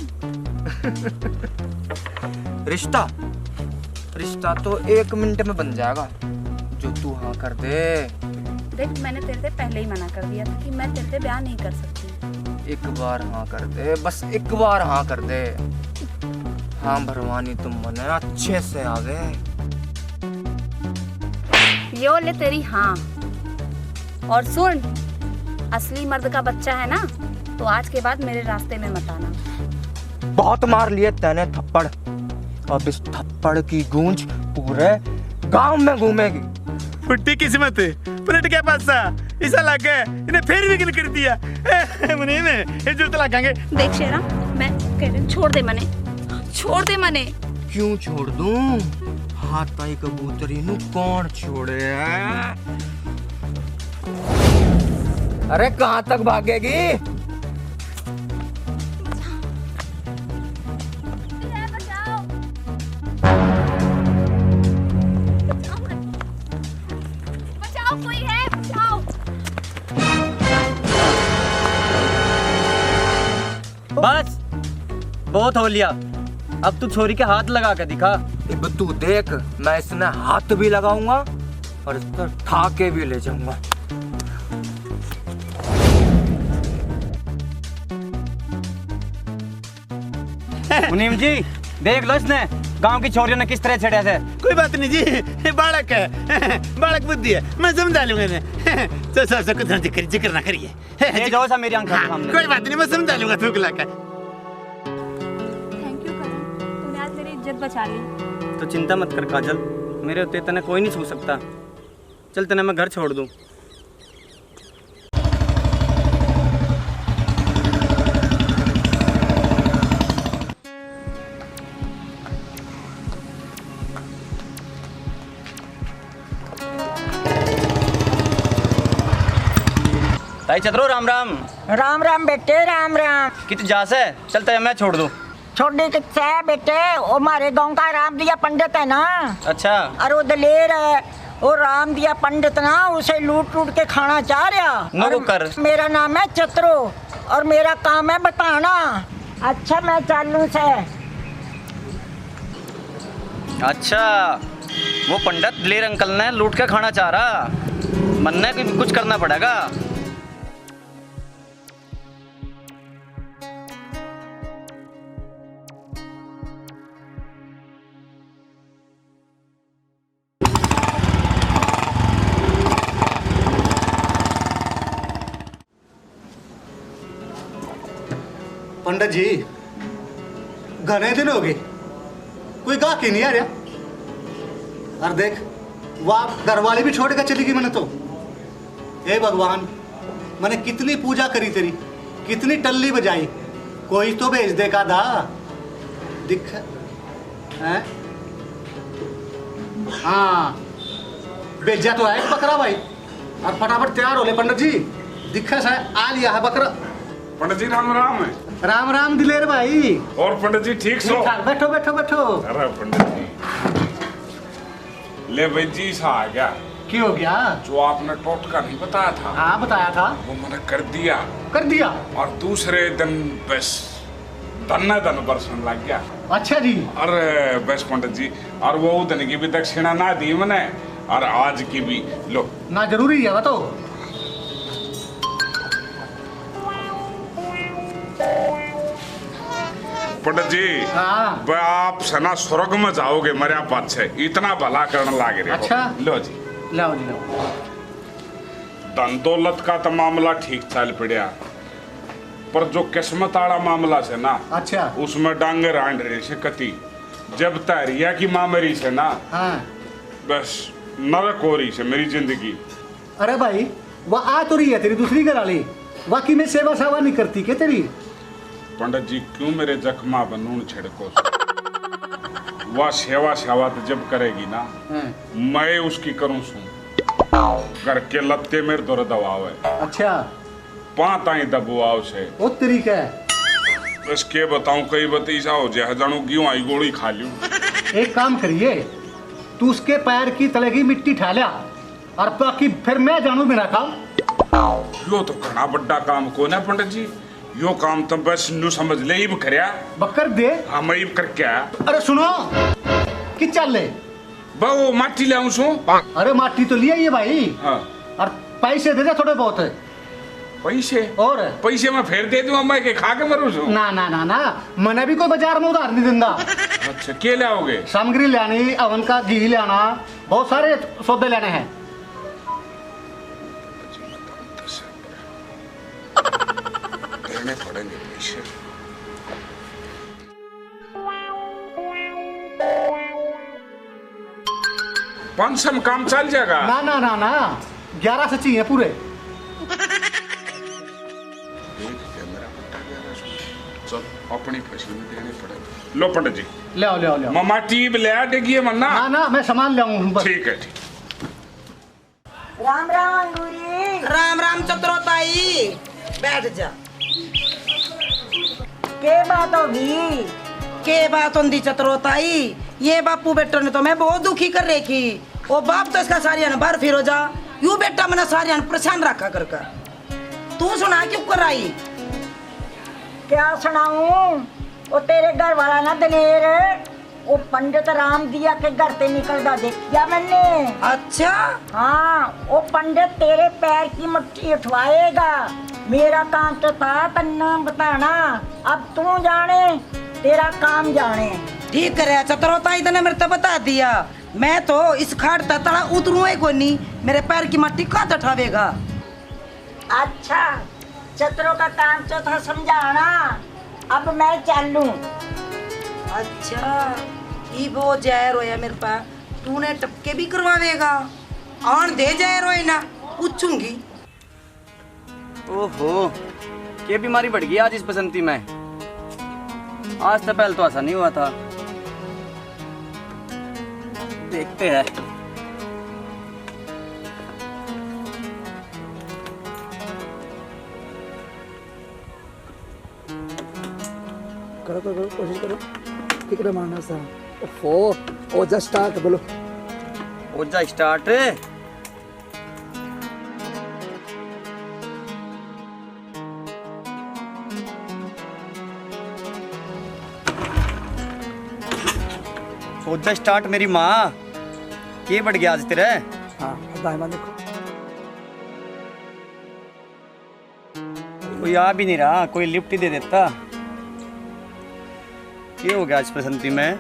रिश्ता रिश्ता तो 1 मिनट में बन जाएगा जो तू हाँ कर दे।
देख मैंने तेरे से पहले ही मना कर दिया था कि मैं तेरे से ब्याह नहीं कर सकती।
एक बार हाँ कर दे बस एक बार हाँ कर दे। हाँ भरवानी तुम मने अच्छे से आवे।
यो ले तेरी हाँ। और सुन असली मर्द का बच्चा है ना तो आज के बाद मेरे रास्ते में मत आना।
बहुत मार लिए तैने थप्पड़ अब इस थप्पड़ की गूंज पूरे गांव में घूमेगी।
फुट्टी किस्मत पलट क्या पासा ऐसा लग गया इन्हें फिर भी गिल कर दिया मुनीम ये जूत लगाएंगे।
देख शेरा मैं कह रही हूँ छोड़ दे मने
क्यों छोड़ दूं? हाथाई कबूतरी नु कौन छोड़े? अरे कहाँ तक भागेगी?
बचाओ, कोई है, बचाओ।
बस बहुत हो लिया, अब तू छोरी के हाथ लगा के दिखा।
अब तू देख, मैं इसने हाथ भी लगाऊंगा और इस पर ठाके भी ले जाऊंगा।
मुनीम जी देख लो, इसने गांव की छोरियों ने किस तरह छेड़ा थे।
कोई बात नहीं जी, बालक है, बालक बुद्धि है, मैं समझा लूंगा इन्हें। तो कुछ जिक्र ना करिए।
ये जो सा मेरी आंखों के सामने।
कोई बात नहीं, मैं समझा लूंगा थूकला का।
थैंक यू करण, तूने आज मेरी इज्जत बचा ली।
तो चिंता मत कर काजल, मेरे होते तने कोई नहीं छू सकता। चल तने मैं घर छोड़ दूं। ताई चतरो राम राम।
राम राम बेटे, राम राम।
कित जा से चलता है, मैं छोड़ दूं।
छोड़ने किससे है बेटे? वो हमारे गांव का राम दिया पंडित है ना।
अच्छा।
और वो दलेर है, वो राम दिया पंडित ना, उसे लूट लूट के खाना चाह रहा।
नो कर।
मेरा नाम है चतरो और मेरा काम है बताना। अच्छा मैं चालू से।
अच्छा, वो पंडित दलेर अंकल ने लूट के खाना चाह रहा, मनने को कुछ करना पड़ेगा।
पंडित जी घने दिन हो गए, कोई गाहक ही नहीं आ रहा। और देख वाह, घरवाली भी छोड़ कर चली गई। मैंने तो, हे भगवान, मैंने कितनी पूजा करी तेरी, कितनी टल्ली बजाई, कोई तो भेज दे का दा दिख है। हाँ भेजा तो है बकरा भाई, और फटाफट तैयार हो ले पंडित जी। दिखा सा आ लिया है बकरा।
पंडित जी राम राम है।
राम राम दिलेर भाई।
और पंडित जी ठीक सो?
बैठो बैठो बैठो।
अरे पंडित जी ले भाई जी सा आ गया।
क्यों हो गया?
जो आपने टोटका नहीं बताया था।
हाँ बताया था।
वो मैंने कर दिया।
कर दिया?
और दूसरे दिन बस धन्ना धन बरसन लग गया।
अच्छा जी।
अरे बस पंडित जी, और वो दिन की भी दक्षिणा ना दी मैंने, और आज की भी लो
ना। जरूरी है वो तो।
पंडित जी
हाँ।
आप सना स्वर्ग में जाओगे मरिया पाछे, इतना भला करने लाग रहे हो।
अच्छा
लो जी,
लाओ जी लाओ।
धन दौलत का तो मामला ठीक चल पड़ा, पर जो किस्मत वाला मामला से ना,
अच्छा
उसमें डांगे रांड रहे से कति। जब तैरिया की माँ मरी से ना,
हाँ
बस नरक हो रही से मेरी जिंदगी।
अरे भाई वह आ तो रही है तेरी दूसरी घर वाली, वाकई में सेवा सावा नहीं करती क्या तेरी?
पंडित जी क्यों मेरे जख्मा पर नून छिड़को? वह सेवा सेवा तो जब करेगी ना, मैं उसकी करूं सू। घर के लत्ते मेरे दौर दबाव है।
अच्छा
5 आई दबाव से
वो तरीका है।
बस के बताऊं, कई बतीसा हो जाए जानू क्यों आई गोली खा लूं।
एक काम करिए, तू उसके पैर की तले की मिट्टी ठा लिया, और बाकी फिर मैं जानू मेरा काम।
यो तो घना बड़ा काम को ना पंडित जी, यो काम तो बस नू समझ ले ही करया।
बकर दे।
हाँ मैं ही करके आया।
अरे सुनो कि चल ले
बहु माटी ले आऊं सू।
अरे माटी तो लिया ये भाई।
हाँ।
और पैसे दे दे थोड़े बहुत।
पैसे?
और
पैसे मैं फिर दे दूं, मैं के खा के मरूं सू?
ना ना ना ना, मैंने भी कोई बाजार में उधार नहीं दिंदा।
अच्छा क्या ले आओगे?
सामग्री लानी, अवन का घी लाना, बहुत सारे सौदे लेने हैं।
देने पड़ेंगे पैसे। पाँच सौ में काम चल जाएगा?
ना ना ना ना, 11 से चाहिए पूरे।
चल अपनी फसल में देने पड़े। लो पंडित जी
ले आओ ले आओ ले आओ।
मामा टीप ले आ डेगिए मन्ना।
ना ना मैं सामान ले आऊँ बस।
ठीक है ठीक।
राम राम अंगूरी।
राम राम चतुरोताई, बैठ जा।
के बात होगी?
के बात होंदी चतुरोताई? ये बापू बेटो ने तो मैं बहुत दुखी कर रही। ओ बाप तो इसका सारियान बाहर फिर हो जा, यू बेटा मैंने सारियान परेशान रखा करके। तू सुना क्यों कर आई?
क्या सुनाऊं? वो तेरे घर वाला ना दलेर, वो पंडित राम दिया के घर से निकलता देखा मैंने।
अच्छा?
हाँ, वो पंडित तेरे पैर की मुट्ठी उठवाएगा। मेरा काम तो था तन्ना बताना, अब तू जाने तेरा काम जाने।
ठीक करे चतुरोताई, तने मेरे तो बता दिया। मैं तो इस खाट तड़ा उतरू ही कोई नहीं, मेरे पैर की मट्टी कहाँ उठावेगा।
अच्छा, चतुरों का काम तो था समझाना, अब मैं चलूं।
अच्छा, ये वो जहर होया मेरे पास, तूने टपके भी करवावेगा? आन दे जहर होए ना, पूछूंगी।
ओहो, क्या बीमारी बढ़ गई आज इस बसंती में? आज तो पहले तो ऐसा नहीं हुआ था। देखते हैं।
करो करो कोशिश करो, कितना मारना सा। ओहो, ओजा स्टार्ट बोलो।
ओजा स्टार्ट। ओजा स्टार्ट मेरी माँ, के बढ़ गया आज तेरे?
हाँ, दाएं देखो।
कोई आ भी नहीं रहा, कोई लिफ्ट ही दे देता। क्या हो गया आज बसंती में?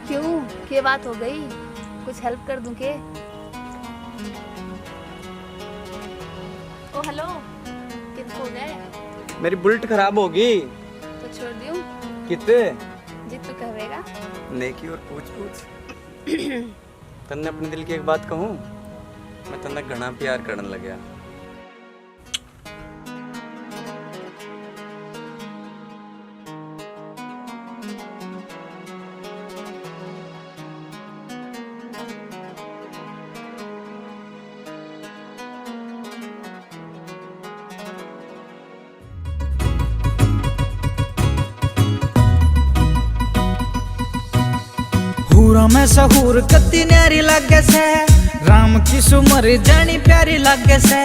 क्यों, क्या बात हो गई? कुछ हेल्प कर दूं के? ओ हेलो, कित हो गए?
मेरी बुलेट खराब होगी।
तो छोड़ दूं?
कितने?
जित तू कहेगा।
नेकी और पूछ पूछ। तन्ने अपने दिल की एक बात कहूँ, मैं तन्ने घना प्यार करने लग गया।
हूरा में सहूर कत्ती न्यारी लागे से, राम की सुमर जानी प्यारी लागे से।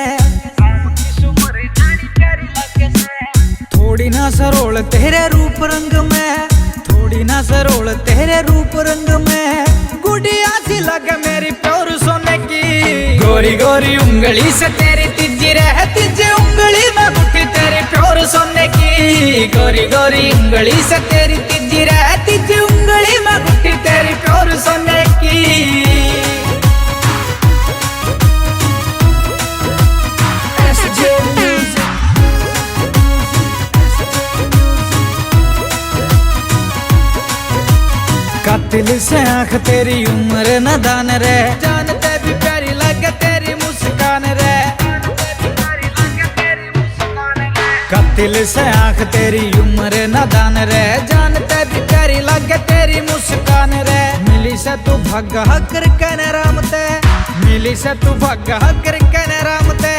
थोड़ी ना सरोल तेरे रूप रंग में, थोड़ी ना सरोल तेरे रूप रंग में। गुड़िया सी लगे मेरी प्योर सोने की, गोरी गोरी उंगली से तेरी तिजी रह तिजी उंगली में मुट्ठी तेरी प्योर सोने की। गोरी गोरी उंगली से तेरी तिजी रह तिजी उंगली में मुट्ठी तेरी प्योर सोने की। कातिल से आंख तेरी उम्र नदान रे, जानते भी प्यारी लगे तेरी मुस्कान रे। कातिल से आंख तेरी उम्र नदान रे, जानते भी प्यारी लगे तेरी मुस्कान रे। मिली से तू भाग्य हकर कने रामते, मिली से तू भाग्य हकर कने रामते।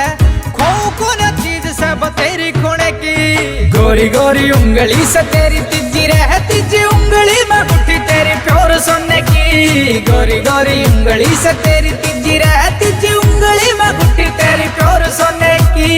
खो कोने चीज से बतेरी खोने की, गोरी गोरी उंगली से तेरी तिजी रह तिजी उंगली में मुट्ठी तेरी प्योर सोने की। गोरी गोरी उंगली से तेरी तिजी रह तिजी उंगली में मुट्ठी तेरी प्योर सोने की।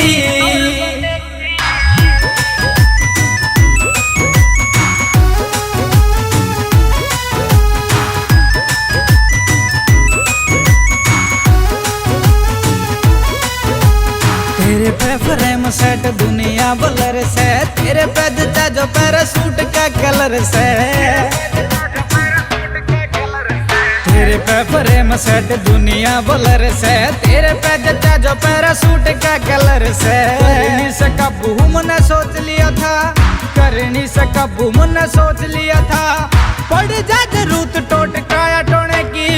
तेरे पे फ्रेम सेट दुनिया बलर से, तेरे पे जचा जो पैरासूट का कलर से। पे प्रेम सेट दुनिया बलर से तेरे पे जचा जो पैरासूट का कलर से कर नहीं सका बूम ने सोच लिया था कर नहीं सका बूम ने सोच लिया था पड़ जा जरूरत टोटकाया टोने की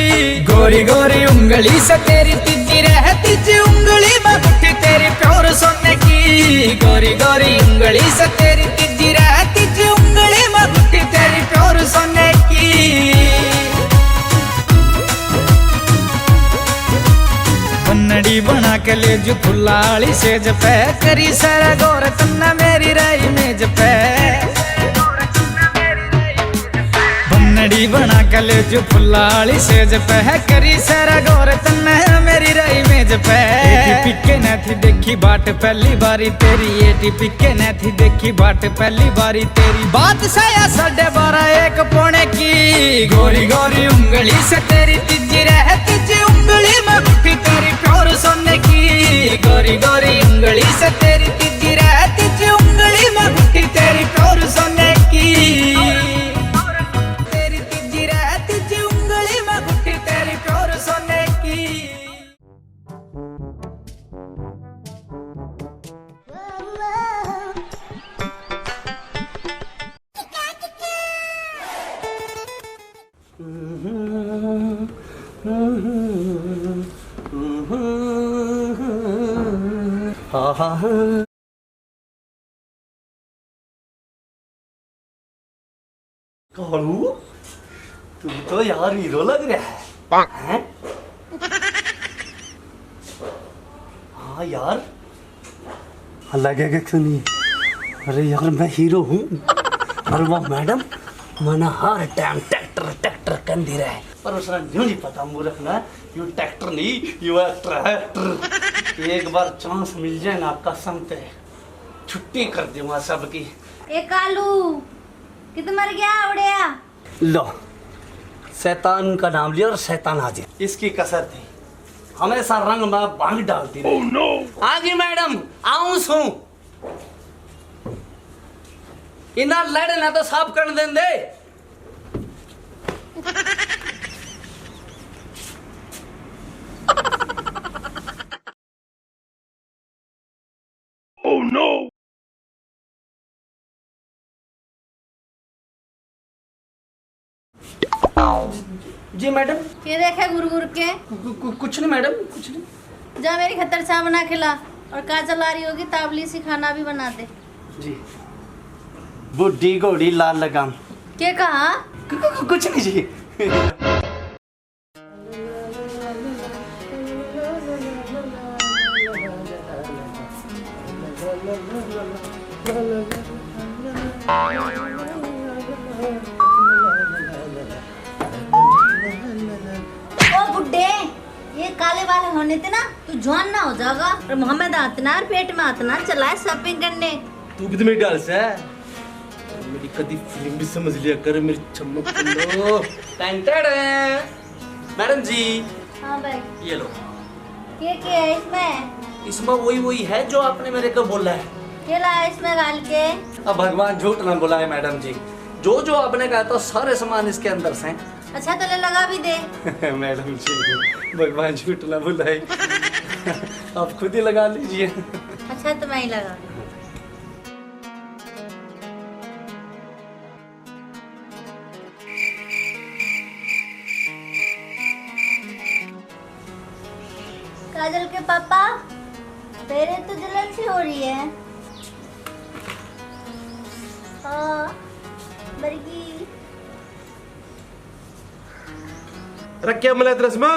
गोरी गोरी उंगली से तेरी तीजी रहती जी उंगली में मुट्ठी तेरी प्योर सोने की गोरी गोरी उंगली से तेरी तीजी रहती जी उंगली में मुट्ठी तेरी प्योर सोने की बन्नड़ी बना के ले जो फुलाली सेज पे करी सारा गौर तन्ना मेरी राई मेज पे बन्नड़ी बना के ले जो फुलाली सेज पे है करी सारा गौर तन्ना मेरी राई मेज पे पिके न थी देखी बाट पहली बारी तेरी एटी पिके न थी देखी बाट पहली बारी तेरी बात साया 12:30 पौने की गोरी गोरी उंगली से तेरी तीजी रहती जी उंगली में मुट्ठी तेरी प्योर सोने की गोरी गोरी उंगली से तेरी तीजी रहती जी उंगली में मुट्ठी तेरी प्योर सोने की तेरी तीजी रहती जी उंगली में मुट्ठी तेरी प्योर सोने की
कालू तू तो यार हीरो लग रहा है हाँ यार लगेगा क्यों नहीं अरे यार मैं हीरो हूँ और वो मैडम मना हर टाइम ट्रैक्टर ट्रैक्टर कर दे रहा है पर उसने यूं नहीं पता मूर्ख ना यू ट्रैक्टर नहीं यू एक्टर है एक्टर एक बार चांस मिल जाए ना कसम से छुट्टी कर दूंगा सबकी
ए कालू कि तो मर गया उड़िया
लो शैतान का नाम लिया और शैतान हाजिर इसकी कसर थी हमेशा रंग में भांग डालती रही oh, no. हाँ जी मैडम आऊं सू इना लड़े ना तो साफ कर दें दे
Oh no!
जी मैडम
ये देखे गुरगुर के
कुछ नहीं मैडम कुछ नहीं
जा मेरी खतर चाय बना खिला और काजल आ रही होगी ताबली सी खाना भी बना दे
जी बुढ़ी घोड़ी लाल लगाम
क्या कहा
कुछ नहीं जी
ओ बुड्ढे ये काले वाले होने थे ना तू जवान ना हो जाएगा और मोहम्मद आतना और पेट में आतना चला शॉपिंग करने
तू भी तो मेरी डाल से मेरी कदी फिल्म भी समझ लिया कर मेरी चमक लो टेंटेड है मैडम जी
हाँ भाई
ये लो
ये क्या है इसमें
इसमें वही है जो आपने मेरे को बोला है
ये लाया इसमें डाल के
अब भगवान झूठ ना बुलाए मैडम जी जो जो आपने कहा था सारे सामान इसके अंदर से
अच्छा तो ले लगा भी दे
मैडम जी भगवान झूठ ना बुलाए आप खुद ही लगा लीजिए
अच्छा तो मैं ही लगा काजल के पापा तेरे तो जलन सी हो रही है हाँ बरगी
रखिए मलत रस्मा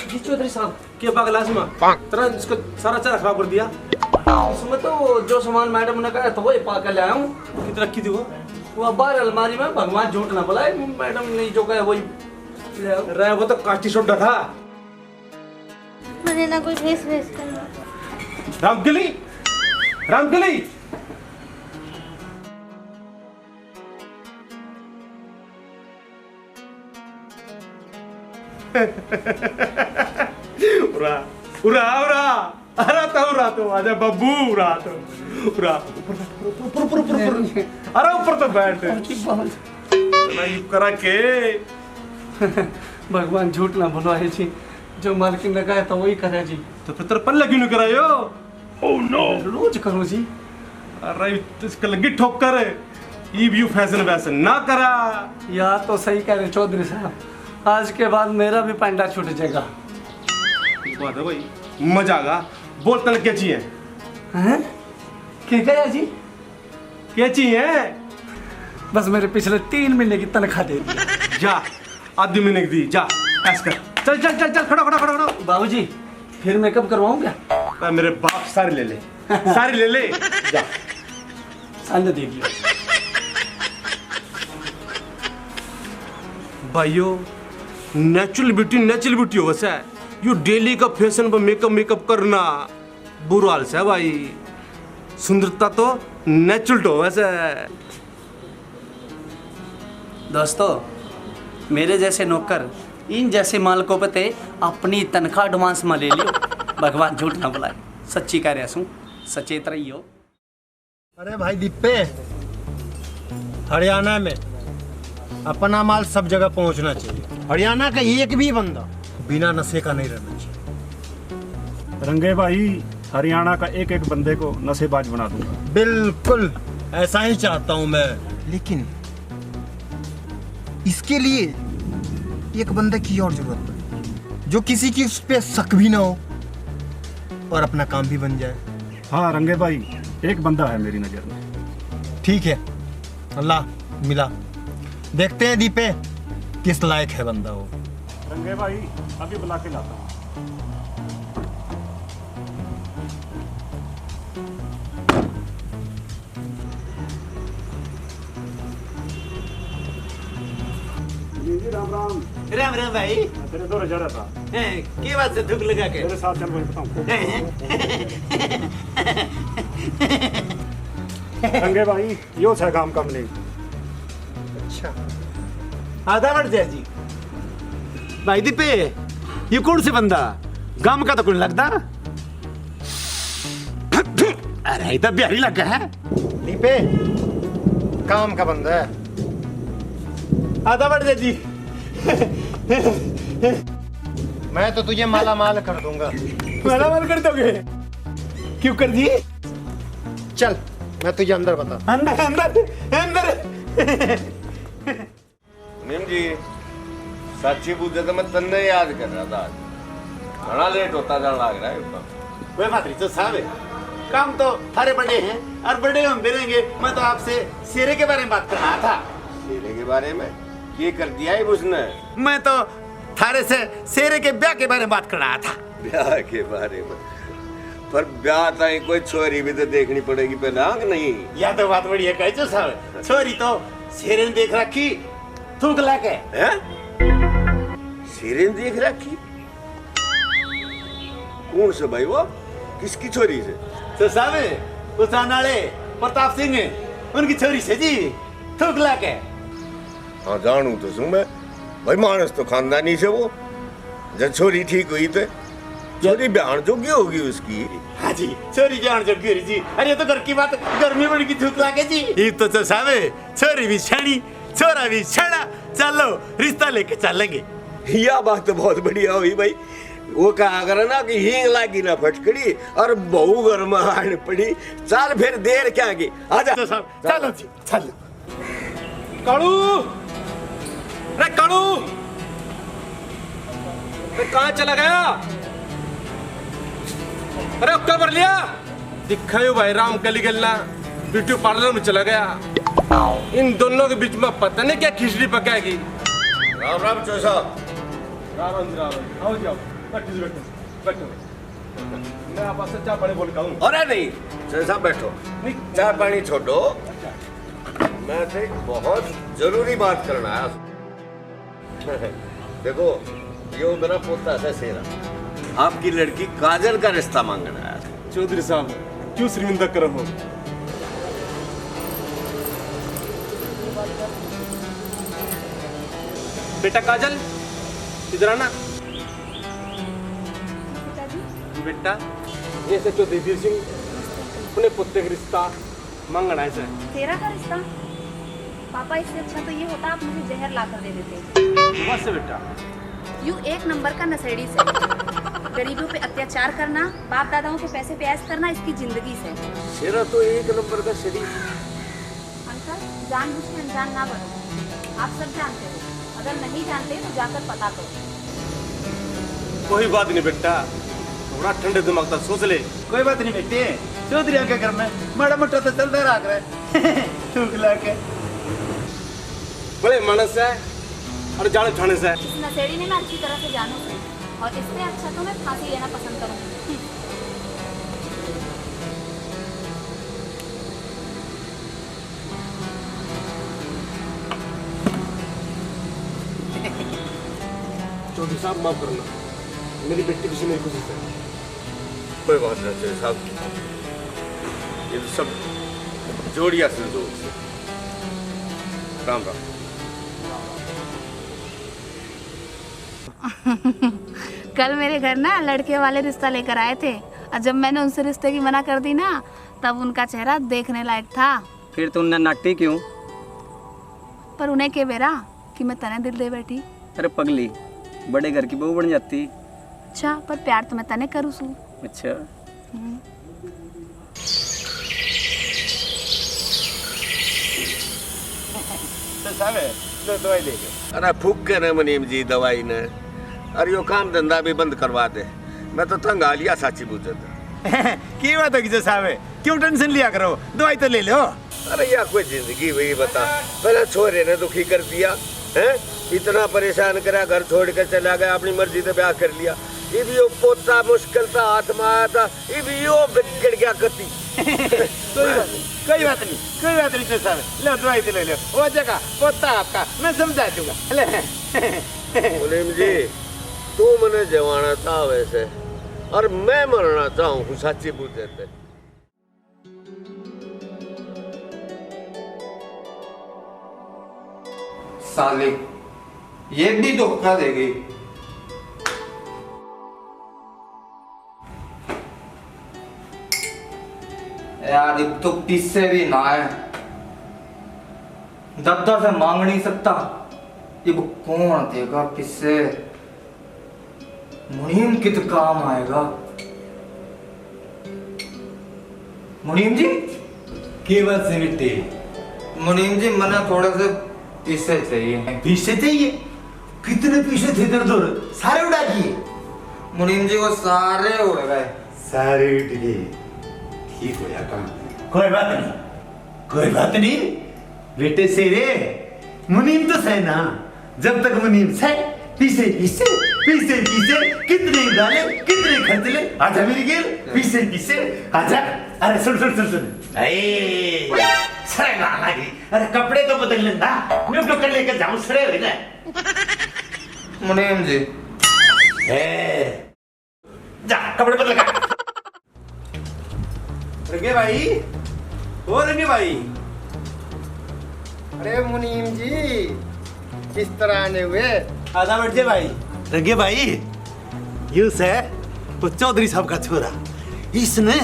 जी चौधरी साहब
क्या पागल आसमा तेरा इसको सारा चारा खराब कर दिया
इसमें तो जो सामान मैडम ने कहा था वही पा कर ले आया हूँ
कितना रखी थी
वो बाहर अलमारी में भगवान झूठ ना बुलाए मैडम ने जो कहा वही ले आओ
रहा वो तो कास्टी सोडा था
मैंने ना कोई भेस भेस कर
रामकली रामकली उरा उरा उरा अरे तो उरा तो आजा बब्बू उरा तो उरा ऊपर अरे ऊपर तो बैठ ना ये करा के
भगवान झूठ ना बुलवाए जी, जो मालकिन ने कहा था वही करे जी।
तो फिर तेरे पल्ले क्यों नहीं करायो?
ओह नो, रोज करो जी।
अरे इसका लगी ठोकर ये भी फैशन वैसन ना करा।
यार तो सही कह रहे चौधरी साहब, आज के बाद मेरा भी पंडा छूट जाएगा।
बात है भाई, मजा आगा। बोल तन क्या चाहिए?
हैं? क्या जी?
क्या चाहिए?
बस मेरे पिछले 3 महीने की तनख्वाह दे दी।
जा, आधी महीने की दी, जा ऐस कर। चल चल चल चल, खड़ा खड़ा खड़ा खड़ा।
बाबूजी फिर मेकअप करवाऊं क्या?
मेरे बाप सारी ले ले, सारी ले ले। जा
सांझ दे दियो।
भाइयों, नेचुरल ब्यूटी हो वैसे। यू डेली का फैशन पर मेकअप करना बुरा हाल से भाई। सुंदरता तो नेचुरल हो वैसे।
दोस्तों, मेरे जैसे नौकर इन जैसे मालकों पे ते अपनी तनख्वाह एडवांस में ले लियो। भगवान झूठ ना बुलाए, सच्ची कह रहा हूँ, सचेत रहियो।
अरे भाई दीपे, हरियाणा में अपना माल सब जगह पहुंचना चाहिए। हरियाणा का एक भी बंदा बिना नशे का नहीं रहना चाहिए।
रंगे भाई, हरियाणा का एक एक बंदे को नशेबाज बना दूंगा।
बिल्कुल ऐसा ही चाहता हूं मैं, लेकिन इसके लिए एक बंदे की और जरूरत है, जो किसी की उस पे शक भी ना हो और अपना काम भी बन जाए।
हाँ रंगे भाई, एक बंदा है मेरी नजर में।
ठीक है, अल्लाह मिला, देखते हैं दीपे किस लायक है बंदा वो।
रंगे भाई, अभी बुला के लाता हूँ। राम राम।
राम राम भाई।
तेरे दौरे जा रहा था।
के बात से धुक लगा के?
मेरे साथ चल, मैं बताऊं। रंगे भाई, यो है काम कम नहीं।
अच्छा, आधा बढ़ जाए जी। भाई दीपे, ये कौन से बंदा? गांव का तो कौन लगता? अरे इधर बिहारी लगा है।
दीपे काम का बंदा है।
आधा बढ़ जाए जी।
मैं तो तुझे माला माल कर दूंगा।
माला माल कर दोगे? क्यों कर दिए?
चल मैं तुझे अंदर बता।
अंदर अंदर अंदर।
नीम जी, सच्ची पूछे तो मैं तन्ने याद कर रहा था। बड़ा लेट होता जाने लग रहा है।
वे भात्री तो साहब है, काम तो थारे बड़े हैं और बड़े हम मिलेंगे। मैं तो आपसे शेरे के बारे में बात कर रहा था।
शेरे के बारे में? ये कर दिया है उसने?
मैं तो थारे से शेरे के ब्याह के बारे में बात कर रहा था।
ब्याह के बारे में? पर ब्याह ताई कोई छोरी भी तो देखनी पड़ेगी पहले, हाँ नहीं?
यह तो बात बढ़िया कहे जो साहब। छोरी तो शेरे ने देख रखी, थूक लाके।
हैं? शेरे ने देख रखी? कौन से भाई वो? किसकी छोरी से?
तो साहब उस नाले प्रताप सिंह उनकी छोरी से जी, थूक लाके।
हाँ जानू तो सुन मैं भाई, मानस तो खानदानी से वो। जब छोरी ठीक हुई तो छोरी बयान जोगी होगी उसकी।
हाँ जी, छोरी जान जोगी होगी जी। अरे तो घर की बात, गर्मी बड़ी की थूक लाके जी। ये तो साहब, छोरी भी छड़ी, छोरा भी छड़ा, चलो रिश्ता लेके चलेंगे।
यह बात तो बहुत बढ़िया हुई भाई। वो कहा करे ना कि हींग लागी ना फटकड़ी और बहु घर में आने पड़ी। चल फिर देर क्या की, आजा।
तो साहब चलो जी, चलो।
कालू, रे कालू, कहाँ चला गया? अरे क्या कर लिया? दिखायो भाई राम कली गल्ला ब्यूटी पार्लर में चला गया। इन दोनों के बीच में पता नहीं क्या खिचड़ी पकाएगी।
राम राम चौसा।
राम राम। आओ जाओ, बैठो बैठो बैठो। मैं आपसे चाय पानी बोल कहूँ।
अरे नहीं चौसा, बैठो, चाय पानी छोड़ो। मैं थे बहुत जरूरी बात करना है। देखो, ये मेरा पोता है शेरा, आपकी लड़की काजल का रिश्ता मांगना है।
चौधरी साहब क्यों शर्मिंदा करो हो? बेटा काजल, इधर आना। बेटा, ये से चौधरी वीर सिंह अपने पोते का रिश्ता मांगना है।
तेरा का रिश्ता? पापा इससे अच्छा तो ये होता आप मुझे जहर ला कर दे देते।
बस बेटा,
यू एक नंबर का नशेड़ी से, गरीबों पे अत्याचार करना, बाप दादाओं के पैसे पे ऐश करना इसकी जिंदगी से।
शेरा तो एक नंबर का शरीफ।
अंकल जानबूझ के अनजान ना बनो, आप सब जानते हो, अगर नहीं जानते तो जाकर पता करो।
कोई बात नहीं बेटा, थोड़ा ठंडे दिमाग का सोच ले।
कोई बात नहीं बेटे, चौधरी क्या करना है, माड़ा मोटा तो चलता रहा करे। टुकला के
बड़े मानस है और जाने ठाने से।
इस नशेड़ी ने मैं अच्छी तरह से जानू से, और इससे अच्छा तो मैं फांसी लेना पसंद करूंगी।
चौधरी साहब माफ करना, मेरी बेटी किसी मेरी खुशी से।
कोई बात नहीं चौधरी साहब, ये तो सब जोड़िया संजोग से। राम राम।
कल मेरे घर ना लड़के वाले रिश्ता लेकर आए थे, और जब मैंने उनसे रिश्ते की मना कर दी ना, तब उनका चेहरा देखने लायक था।
फिर तुमने नाटी क्यों?
पर उन्हें के बेरा कि मैं तने दिल दे बैठी।
अरे पगली, बड़े घर की बहू बन जाती।
अच्छा, पर प्यार तो मैं तने करूँ सू।
अच्छा,
तो साहब लो दवाई दे दो।
अरे फूक के न मुनीम जी दवाई ने, अरे यो काम धंधा भी बंद करवा दे। मैं तो तंग आ लिया साची बूझे।
की बात होगी जो साहब, क्यों टेंशन लिया करो, दवाई तो ले लो।
अरे यार कोई जिंदगी वही बता, पहले छोरे ने दुखी कर दिया है, इतना परेशान करा, घर छोड़ कर चला गया, अपनी मर्जी से ब्याह कर लिया। ये भी यो पोता मुश्किल था, हाथ में आया था, ये भी यो बिगड़ गया कति।
कोई बात नहीं, कोई बात नहीं साहब, लो दवाई तो ले लो, वो जगह पोता आपका मैं समझा दूंगा।
मुनीम जी, तू मने जवाना था वैसे, और मैं मरना चाहूँ साची बूझे थे।
साले, ये भी धोखा देगी। यार अब तो पीछे भी ना है, दद्दा से मांग नहीं सकता, ये वो कौन देगा पीछे? मुनीम कित काम आएगा? मुनीम जी
की बात से मिट्टी?
मुनीम जी मना थोड़े से पीछे चाहिए।
पीछे चाहिए? कितने पीछे थे इधर उधर, सारे उड़ा दिए?
मुनीम जी वो सारे उड़ गए।
सारे उठ गए, ठीक हो या काम। कोई बात नहीं, कोई बात नहीं बेटे से रे, मुनीम तो सही ना, जब तक मुनीम सही, पीछे पीछे पीछे पीछे, कितने डाले कितने खर्च ले, आजा मेरी गेल, पीछे पीछे आजा। अरे सुन सुन सुन सुन, सरे ना लगी, अरे कपड़े तो बदल लेना, मैं तो कर लेकर जाऊं सरे हो ना।
मुनीम जी
जा कपड़े बदल का। रंगे भाई, ओ रंगे भाई।
अरे मुनीम जी, किस तरह आने हुए?
आजा बैठ जा भाई। रंगे भाई, यूस है वो चौधरी साहब का छोरा, इसने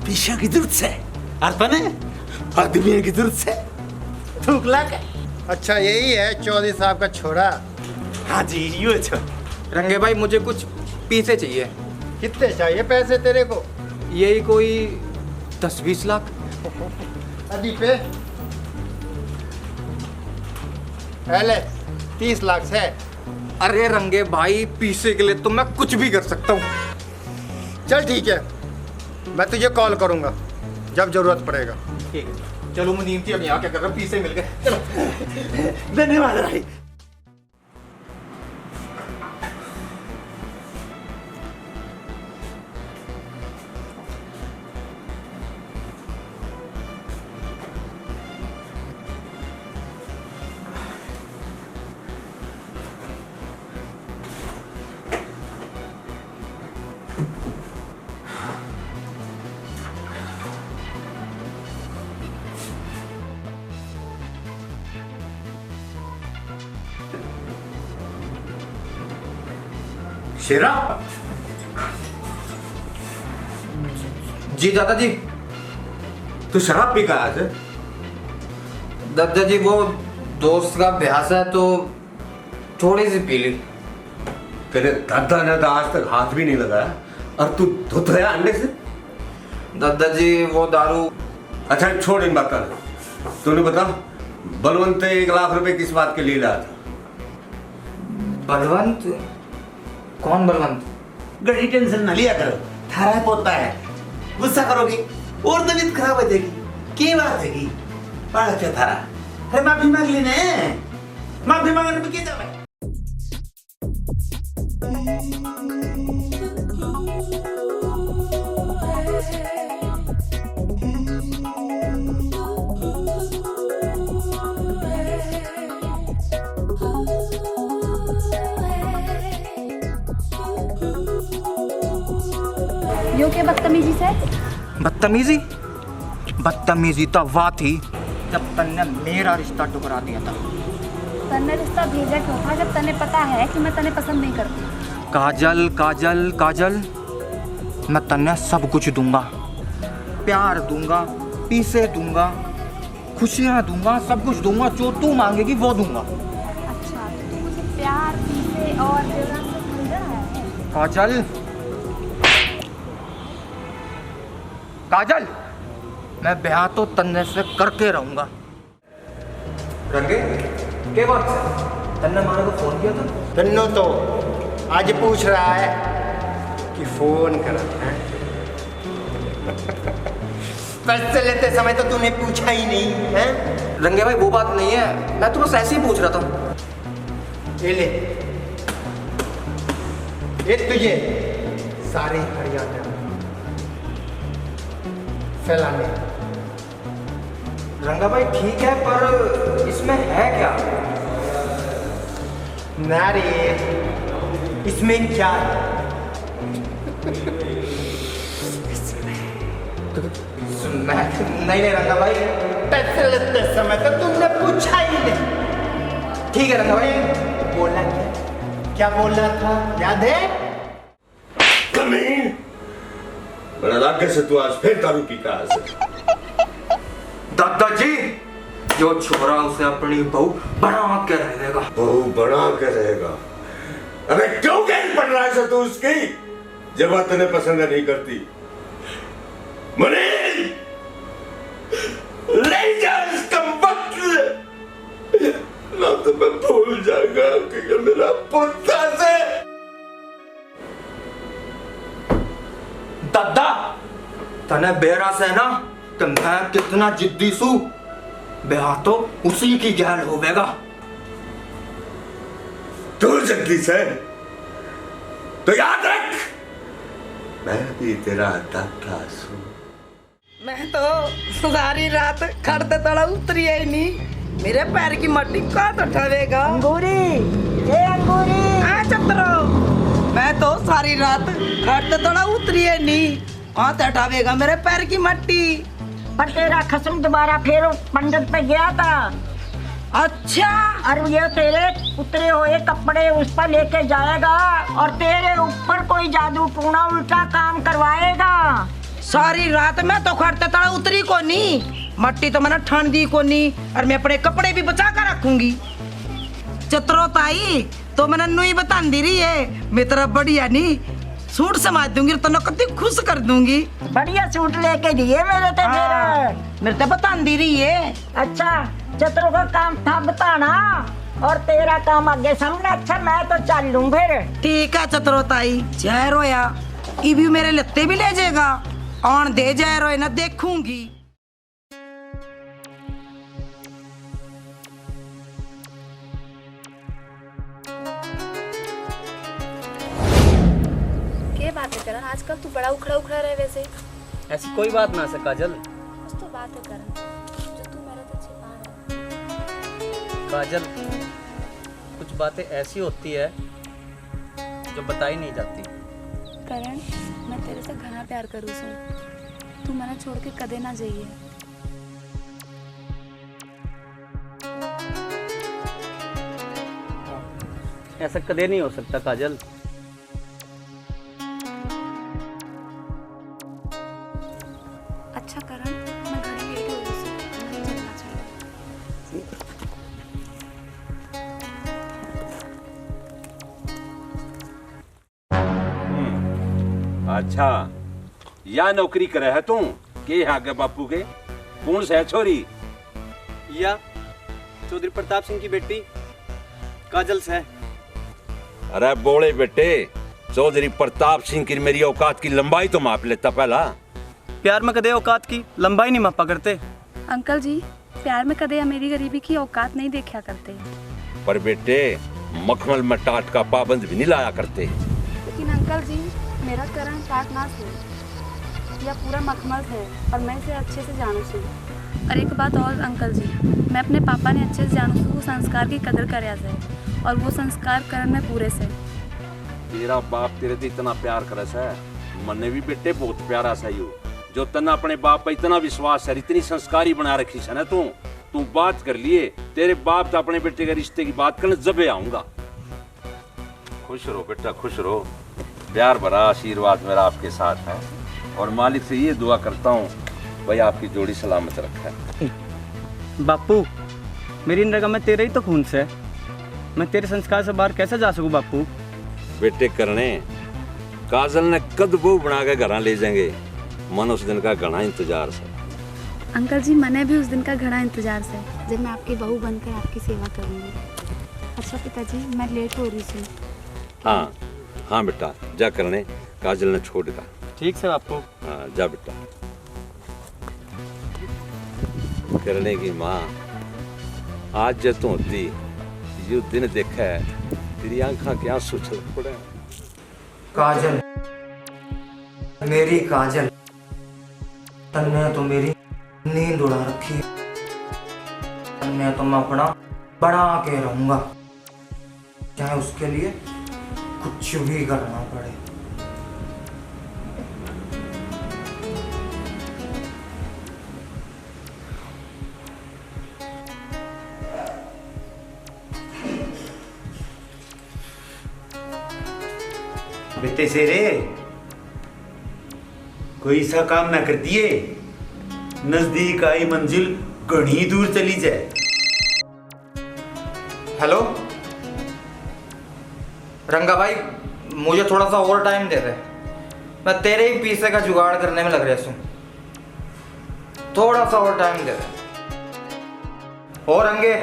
पीछे की जरूरत से, अर्पण आदमी की जरूरत से थूक ला के।
अच्छा यही है चौधरी साहब का छोरा?
हाँ जी यू है।
रंगे भाई मुझे कुछ पीसे चाहिए।
कितने चाहिए पैसे तेरे को?
यही कोई 10-20 लाख।
अभी पे पहले 30 लाख से।
अरे रंगे भाई, पीसे के लिए तो मैं कुछ भी कर सकता हूँ।
चल ठीक है, मैं तुझे कॉल करूंगा जब जरूरत पड़ेगा।
ठीक है, चलो मुनीम जी, अब यहाँ क्या कर रहे हो? पीसे मिल गए, चलो।
धन्यवाद भाई।
शेरा?
जी दादाजी।
तू शराब पी का आज?
दादाजी वो दोस्त का अभ्यास है तो थोड़ी सी पी ली।
तेरे दादा ने तो आज तक हाथ भी नहीं लगाया और तू धुत है अंडे से।
दादा जी वो दारू।
अच्छा छोड़ इन बातों को, तूने बता बलवंत 1 लाख रुपए किस बात के लिए लाया था?
बलवंत? कौन बलवंत?
गड़ी टेंशन ना लिया करो, थारा पोता है। गुस्सा करोगी और तबीयत खराब हो जाएगी। क्या बात है की बड़ा अच्छा थारा। अरे माफी मांग लेने, माफी मांगने में क्या जावे।
यो के बदतमीजी से?
बदतमीजी? बदतमीजी तो वाह थी जब तन्ने मेरा रिश्ता टुकरा दिया था।
तन्ने रिश्ता भेजा क्यों था जब तन्ने पता है कि मैं तन्ने पसंद नहीं करती?
काजल काजल काजल, मैं तन्ने सब कुछ दूंगा, प्यार दूंगा, पीसे दूंगा, खुशियाँ दूंगा, सब कुछ दूंगा, जो तू मांगेगी वो दूंगा।
अच्छा तो मुझे प्यार पीसे और देवरा सब मिल रहा है?
काजल काजल, मैं ब्याह तो तन्ने से करके रहूंगा। रंगे क्या बात है? तन्ने मारे को फोन किया था?
तन्नो तो आज पूछ रहा है कि फोन करा है। पैसे लेते समय तो तूने पूछा ही नहीं है।
रंगे भाई वो बात नहीं है, मैं तो बस ऐसे ही पूछ रहा था।
ये ले, ये तुझे सारे हरियाणा फैलाने।
रंगा भाई ठीक है पर इसमें है क्या?
नारे इसमें क्या है?
नहीं रंगा भाई,
पैसे लेते समय तो तुमने पूछा ही नहीं।
ठीक है रंगा भाई।
बोला क्या बोला था याद है?
कमीन, बड़ा लागे से तू आज फिर दारू पी का आया से।
दादाजी जो छोरा उसे अपनी बहू बना के रहेगा।
बहू बना के रहेगा? अबे क्यों गैर पड़ रहा है तू उसकी जब बात तुझे पसंद नहीं करती? मुनीर ले जा इसका वक्त, ना तो मैं भूल जाऊंगा कि ये मेरा पुत्र से।
दादा तने बेरा से ना कि मैं कितना जिद्दी सू, ब्याह तो उसी की गैल होवेगा।
तू जिद्दी से तो याद रख मैं भी तेरा दादा सू।
मैं तो सारी रात खड़ते तड़ा उतरी है नहीं, मेरे पैर की मट्टी कहाँ उठावेगा?
अंगूरी, ए अंगूरी।
हाँ चतरो, मैं तो सारी रात खड़ते तड़ा उतरी है नहीं, कहाँ उठावेगा मेरे पैर की मट्टी?
पर तेरा खसम दोबारा फिर पंडित पे गया था।
अच्छा,
और ये तेरे उतरे हुए कपड़े उस पर लेके जाएगा और तेरे ऊपर कोई जादू टूना उल्टा काम करवाएगा।
सारी रात मैं तो खड़ते तड़ा उतरी को नहीं, मट्टी तो मैंने ठंड दी को नहीं, और मैं अपने कपड़े भी बचा कर रखूंगी। चतरो ताई तो मैंने नुई बता दी रही है, मैं तेरा बढ़िया नहीं सूट समाज दूंगी, तो कति खुश कर दूंगी।
बढ़िया सूट लेके दिए मेरे ते
मेरे ते बता दी रही है।
अच्छा चतरो का काम था बताना और तेरा काम आगे सामने। अच्छा मैं तो चल लूं फिर।
ठीक है चतरो ताई, जय रोया इवी मेरे लत्ते भी ले जाएगा, ऑन दे जय रोए ना देखूंगी।
क्या बात है करण, आजकल तू बड़ा उखड़ा उखड़ा रहे वैसे।
ऐसी कोई बात ना से काजल।
कुछ तो बात है करण जो तू मेरे से छिपा रहा है।
काजल कुछ बातें ऐसी होती है जो बताई नहीं जाती।
करण मैं तेरे से घना प्यार करूँ सू, तू मना छोड़ के कदे ना जाइए।
ऐसा कदे नहीं हो सकता काजल।
अच्छा करण मैं घड़ी लेट हो रही हूँ, मुझे चलना चाहिए।
अच्छा, या नौकरी करे है तू के यहाँ के बापू के? कौन से है छोरी?
या चौधरी प्रताप सिंह की बेटी काजल से।
अरे बोले बेटे, चौधरी प्रताप सिंह की मेरी औकात की लंबाई तो माप लेता पहला।
प्यार में कदे औकात की लंबाई नहीं मापा करते।
अंकल जी, प्यार में कदे अमीरी गरीबी की औकात नहीं देखा करते।
पर बेटे, मखमल में टाट का पाबंद भी नहीं लाया करते।
लेकिन अंकल जी, मेरा करण टाट ना से या पूरा मखमल है और मैं इसे अच्छे से जानू छू। और एक बात और अंकल जी, मैं अपने पापा ने अच्छे से जानू छू वो संस्कार की कदर करया से और वो संस्कार करण में पूरे से।
तेरा बाप तेरे से इतना प्यार करे से, मने भी बेटे बहुत प्यारा सा यू जो तना अपने बाप पे इतना विश्वास है, इतनी संस्कारी बना रखी है ना तू बात कर लिए। तेरे बाप तो अपने बेटे के रिश्ते की बात करने जबे आऊंगा। खुश रहो बेटा, खुश रहो। प्यार भरा आशीर्वाद मेरा आपके साथ है और मालिक से ये दुआ करता हूँ भाई आपकी जोड़ी सलामत रखे।
बापू, मेरी नगा में तेरे ही तो खून से, मैं तेरे संस्कार से बाहर कैसे जा सकूं बापू?
बेटे करने काजल ने कद वो बना के घर ले जाएंगे, मन उस दिन का घना इंतजार से।
अंकल जी, मैंने भी उस दिन का घना इंतजार से जब मैं आपकी बहू बनकर आपकी सेवा करूंगी। अच्छा पिताजी, मैं लेट हो रही हूँ।
हाँ हाँ बेटा, जा करने काजल ने छोड़ का।
ठीक से बापू।
हाँ जा बेटा। करने की माँ, आज जब तू होती यू दिन देखा है, तेरी आंखा क्या आंसू छलक पड़े।
काजल, मेरी काजल, तन्ने तो मेरी नींद उड़ा रखी। तन्ने तो मैं अपना बना के रहूंगा, चाहे उसके लिए कुछ भी करना पड़े।
बेटे से रे कोई सा काम ना कर दिए, नजदीक आई मंजिल घनी दूर चली जाए।
हेलो रंगा भाई, मुझे थोड़ा सा और टाइम दे दे, मैं तेरे ही पैसे का जुगाड़ करने में लग रहा हूँ। थोड़ा सा और टाइम दे दे। और रंगे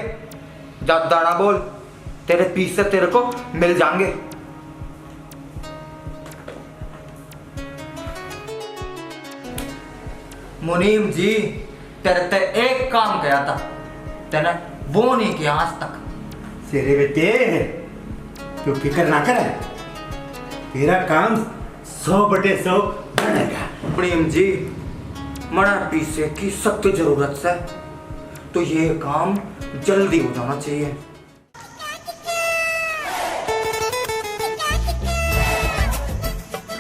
ज्यादा ना बोल, तेरे पैसे तेरे को मिल जाएंगे। मुनीम जी, तेरे ते एक काम किया था, तेने वो नहीं किया आज तक।
सेरे बेटे, तू फिक्र ना कर, तेरा काम 100/100 बनेगा।
मुनीम जी, मना पीछे की सख्त जरूरत है, तो ये काम जल्दी हो जाना चाहिए।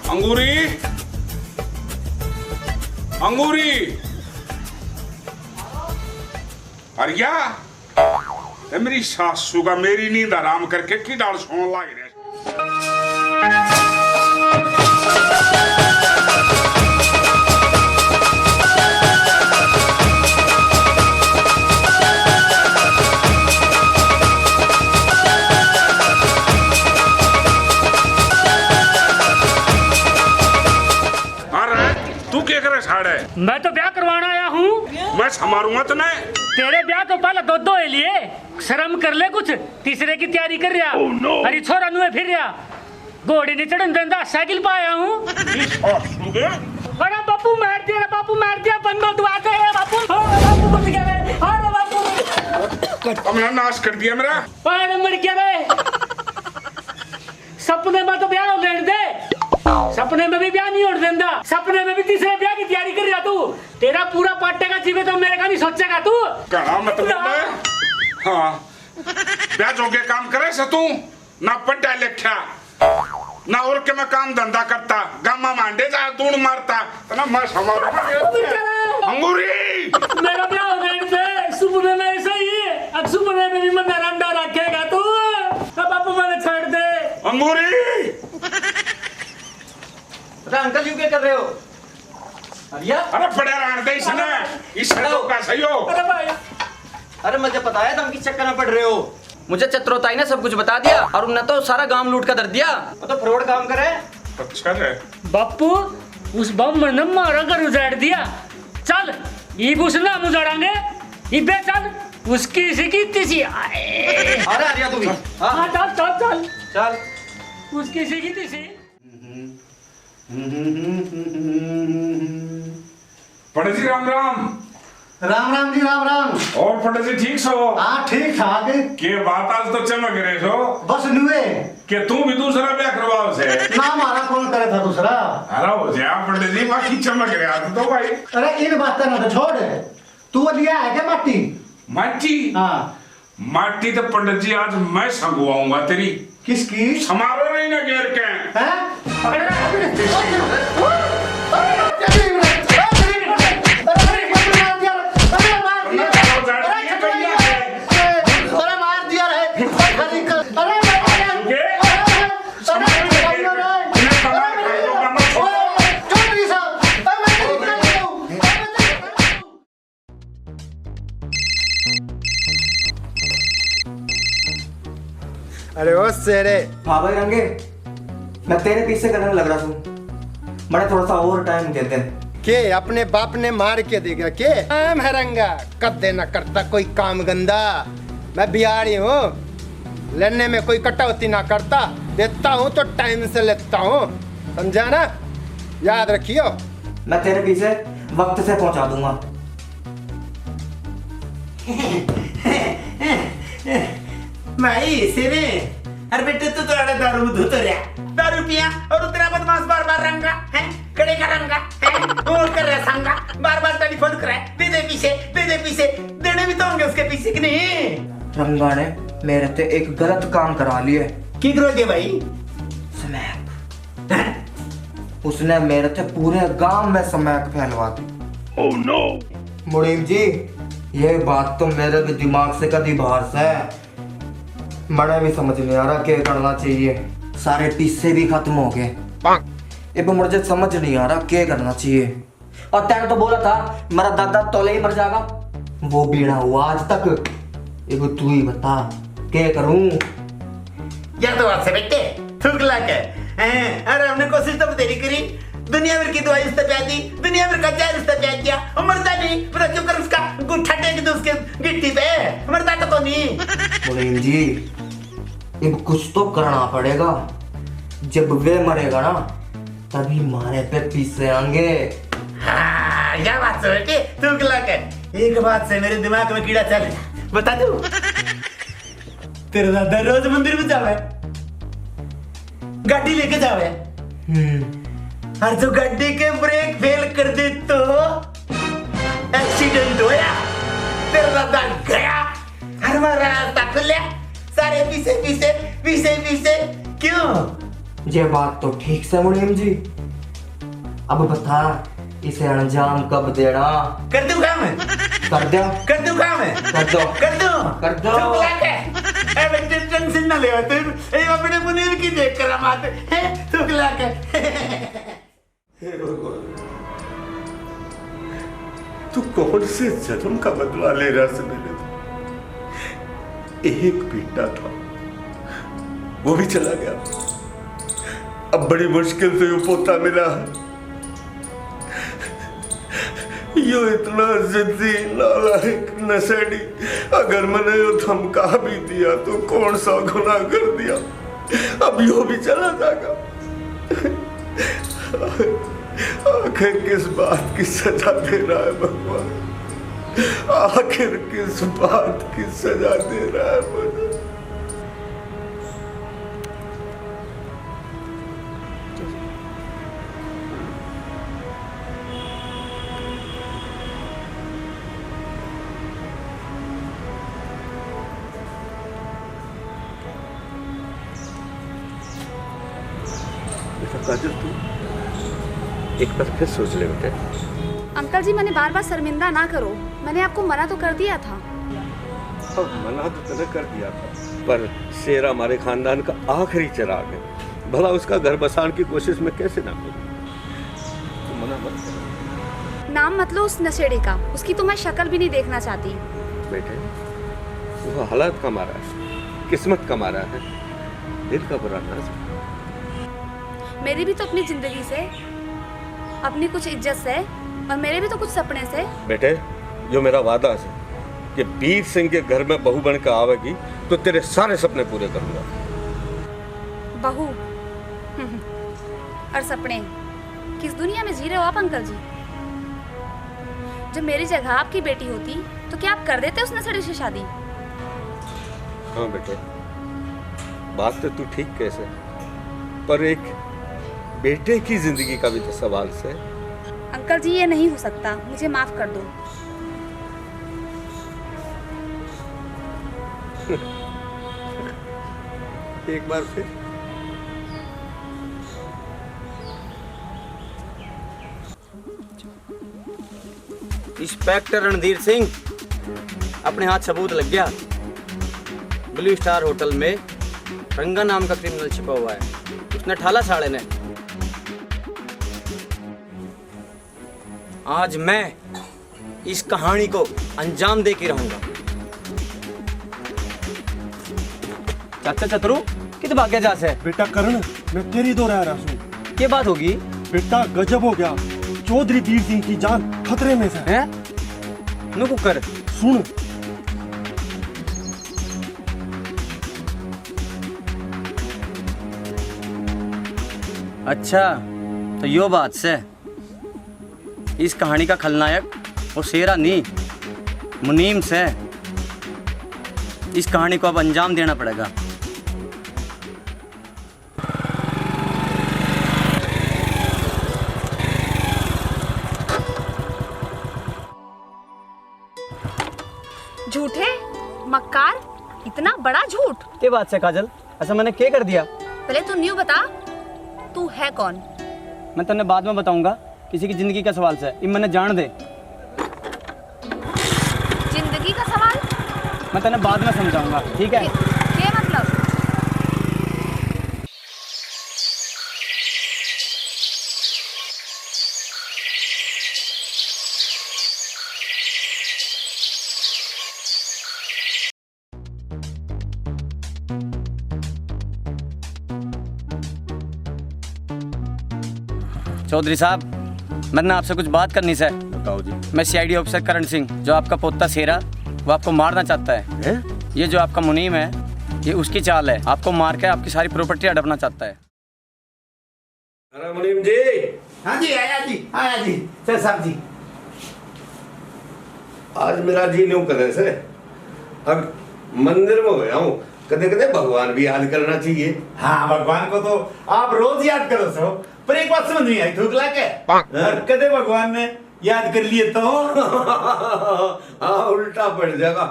अंगूरी, अंगूरी, अरिया, मेरी सासू का मेरी नींद आराम करके की डाल सोन लाग रहे।
मैं तो ब्याह करवाना आया हूँ।
मैं संभालूंगा तुम्हें।
तेरे ब्याह तो पहले दो ही लिए, शर्म कर ले कुछ। तीसरे की तैयारी कर रहा।
Oh, no.
अरे छोरा नुए फिर रहा, घोड़ी नहीं चढ़न देंदा, साइकिल पे आया हूँ। अरे बापू मार दिया, बापू मार दिया, बंदो दुआ के बापू, बापू बच गया रे, अरे बापू
तुमने नाश कर दिया मेरा।
अरे मर गया रे। सपने में तो ब्याह हो लेने दे, सपने में भी ब्याह नहीं होने देंदा, सपने में भी तीसरे ब्याह की तैयारी कर रहा तू। तेरा पूरा पाटेगा जीवे तो मेरे का नहीं सोचेगा तू।
कहना मतलब है, हाँ ब्याह जोगे काम करे से तू ना पढ़ा लिखा ना और के मैं काम धंधा करता, गामा मांडे जा दून मारता ना मैं संभाल। अंगूरी,
मेरा ब्याह हो गया से सुपने में ऐसा ही है, अब सुपने में भी मन रंडा रखेगा तू। अब बापू मैंने छोड़ दे।
अंगूरी,
अंकल यू क्या कर रहे हो?
अरे बड़े रहने दे इसने, इसने तो का सही हो।
अरे भाई,
अरे मुझे पता है तुम किस चक्कर में पड़ रहे हो।
मुझे चतुरताई ने सब कुछ बता दिया और उन्हें तो सारा गांव लूट कर धर दिया।
वो तो फ्रॉड काम करे,
अच्छा है
बापू उस ब्राह्मण ने मारा घर उजाड़ दिया। चल ये उसने हम उजाड़ेंगे। इबे चल उसकी इसी तीसी
अरे आ गया तू भी।
हाँ चल चल चल
चल
उसकी इसी तीसी।
पंडित जी राम राम।
राम राम जी राम राम।
और पंडित जी ठीक सो?
हाँ ठीक ठाक।
के बात आज तो चमक रहे सो।
बस नुए
कि तू भी दूसरा ब्याह करवाओ से
ना हमारा कौन करे था दूसरा।
अरे हो जा पंडित जी बाकी चमक रहा तो भाई।
अरे इन बातें ना तो छोड़, तू लिया है क्या माटी?
माटी?
हाँ
माटी तो पंडित जी आज मैं संगवाऊंगा तेरी।
किसकी?
समारोह नहीं ना घेर के
अरे ओ सेरे।
हाँ भाई रंगे, मैं तेरे पीछे करने लग रहा हूँ। मैंने थोड़ा सा और टाइम दे दे।
के अपने बाप ने मार के देगा के? मैं रंगा कब देना करता कोई काम गंदा। मैं बिहारी हूँ, लेने में कोई कटौती ना करता, देता हूँ तो टाइम से लेता हूँ, समझा ना? याद रखियो।
मैं तेरे पीछे वक्त से पहुंचा दूंगा।
भाई सिरे, अरे बेटे तू तो अड़ा दारू धुत रहा, दारू पिया और तेरा बदमाश बार बार रंगा है, कड़े का रंगा है, और कर रहा संगा, बार बार टेलीफोन कर रहा है, दे दे पीछे, देने भी तो होंगे उसके पीछे कि नहीं?
रंगा ने मेरे से एक गलत काम करा लिए।
की करोगे भाई?
स्मैक। उसने मेरे से पूरे गांव में स्मैक फैलवा दी।
Oh no.
मुनीम जी, ये बात तो मेरे भी दिमाग से कभी बाहर से है। मैंने भी समझ नहीं आ रहा क्या करना चाहिए। सारे पीसे भी खत्म हो गए, अब मुझे समझ नहीं आ रहा क्या करना चाहिए। और तैने तो बोला था मेरा दादा तोले ही मर जाएगा, वो भी ना हुआ आज तक। अब तू ही बता क्या करूं?
यार तो बात से बेटे थूक ला के, अरे हमने कोशिश तो तेरी करी, दुनिया भर की दवाई उसने पिया दी, दुनिया भर का जहर उसने पिया दिया, वो मरता नहीं, पूरा चुप कर उसका गुट्ठा टेक दो उसके गिट्टी पे, मरता तो नहीं।
मुनीम जी, अब कुछ तो करना पड़ेगा। जब वे मरेगा ना तभी मारे पे पीछे आएंगे।
हाँ, क्या बात है बेटे, थूक ला के। एक बात से मेरे दिमाग में कीड़ा चल, बता दूं? तेरा दादा रोज मंदिर में जावे, गाड़ी लेके जावे, और जो गाड़ी के ब्रेक फेल कर दे तो एक्सीडेंट होया, तेरा दादा गया, हमारा रास्ता खुला, सारे पीछे क्यों?
ये बात तो ठीक से मुनीम जी। अब बता इसे अंजाम कब देना?
कर दूं काम है?
कर दो।
कर दूं काम है?
कर दो।
कर दूं?
कर दो।
चुप लाके, ए बेटे टेंशन ना ले, तुम ए अपने मुनीर की देख कर माते हैं, चुप लाके।
तू कौन से जन्म का बदला ले रहा है मेरे? एक बेटा था, वो भी चला गया, अब बड़ी मुश्किल से ये पोता मिला है। यो इतना जिद्दी नालायक नशेड़ी, अगर मैंने यो धमका भी दिया तो कौन सा गुनाह कर दिया, अब यो भी चला जाएगा। आखिर किस बात की सजा दे रहा है भगवान? आखिर किस बात की सजा दे रहा है मुझे?
काजल तू एक बार फिर सोच ले बेटे।
अंकल जी, मैंने बार बार शर्मिंदा ना करो, मैंने आपको मना तो कर दिया था।
मना तो तूने कर दिया था, पर शेर हमारे खानदान का आखिरी चिराग है, भला उसका घर बसाने की कोशिश में कैसे ना करूं? तो मना मत कर।
नाम मत लो उस नशेड़ी का, उसकी तो मैं शक्ल भी नहीं देखना चाहती।
बेटे वो हालात का मारा है, किस्मत का मारा है, दिल का बुरा ना।
मेरी भी तो अपनी जिंदगी से, अपनी कुछ इज्जत से और मेरे भी तो कुछ सपने से।
बेटे जो मेरा वादा है कि वीर सिंह के घर में बहू बन कर आवेगी तो तेरे सारे सपने पूरे करूंगा।
बहू और सपने, किस दुनिया में जी रहे हो आप अंकल जी? जब मेरी जगह आपकी बेटी होती तो क्या आप कर देते उस नसड़ी से शादी?
हाँ बेटे, बात तो तू ठीक कैसे, पर एक बेटे की जिंदगी का भी तो सवाल से।
अंकल जी ये नहीं हो सकता, मुझे माफ कर दो।
एक बार फिर
इंस्पेक्टर रणधीर सिंह, अपने हाथ सबूत लग गया। ब्लू स्टार होटल में रंगा नाम का क्रिमिनल छिपा हुआ है, उसने ठाला साले ने। आज मैं इस कहानी को अंजाम दे के रहूंगा। चाचा चतुरु कित भाग्य जा से?
बेटा करण, मैं तेरी दो रहा हूँ।
क्या बात होगी?
बेटा गजब हो गया, चौधरी वीर सिंह की जान खतरे में है।
नुकु कर
सुन।
अच्छा तो यो बात से इस कहानी का खलनायक वो शेरा नहीं, मुनीम से। इस कहानी को अब अंजाम देना पड़ेगा।
झूठे मक्कार, इतना बड़ा झूठ।
क्या बात से काजल, ऐसा मैंने क्या कर दिया?
पहले तू न्यू बता, तू है कौन?
मैं तेने बाद में बताऊंगा, किसी की जिंदगी का सवाल से। इन मैंने जान दे।
जिंदगी का सवाल?
मैं तेने बाद में समझाऊंगा, ठीक है?
क्या मतलब?
चौधरी साहब, मैंने आपसे कुछ बात करनी से।
बताओ जी।
मैं सीआईडी ऑफिसर करण सिंह, जो आपका पोता शेरा वो आपको मारना चाहता है। ये जो आपका मुनीम है, ये उसकी चाल है। आपको मार के आपकी सारी प्रॉपर्टी हड़पना चाहता है।
अरे मुनीम जी।
हाँ जी, आया जी, आया जी। सर साहब जी,
आज मेरा जी नहीं करे से। अब मंदिर में गया हूँ, कदे कदे भगवान भी याद करना चाहिए।
हाँ भगवान को तो आप रोज याद करो सो, पर एक बात समझ नहीं आई थूकला के। कदे भगवान ने याद कर लिए तो
हाँ उल्टा पड़ जाएगा।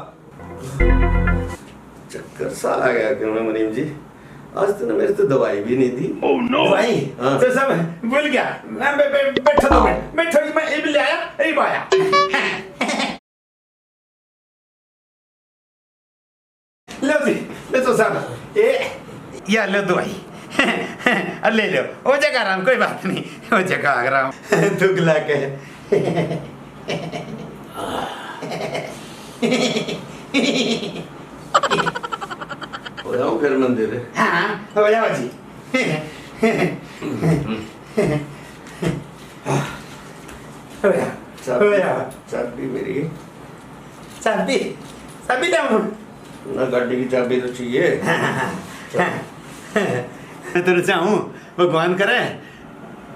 चक्कर सा आ गया क्यों ना मुनीम जी, आज तूने मेरे तो दवाई भी नहीं दी।
ओह नो दवाई? तो सब भूल गया। बैठो तो बैठो, मैं ये भी ले आया, ये भी आया। लो जी, ले तो साहब ये लो दवाई। ले लो, हो जाएगा आराम, कोई बात नहीं, हो जाएगा आराम। दुगला के
हो जाओ फिर मंदिर।
हाँ हो जाओ जी।
चाबी मेरी,
चाबी चाबी लाऊं
ना? गाड़ी की चाबी तो चाहिए।
तो चाहूं भगवान करे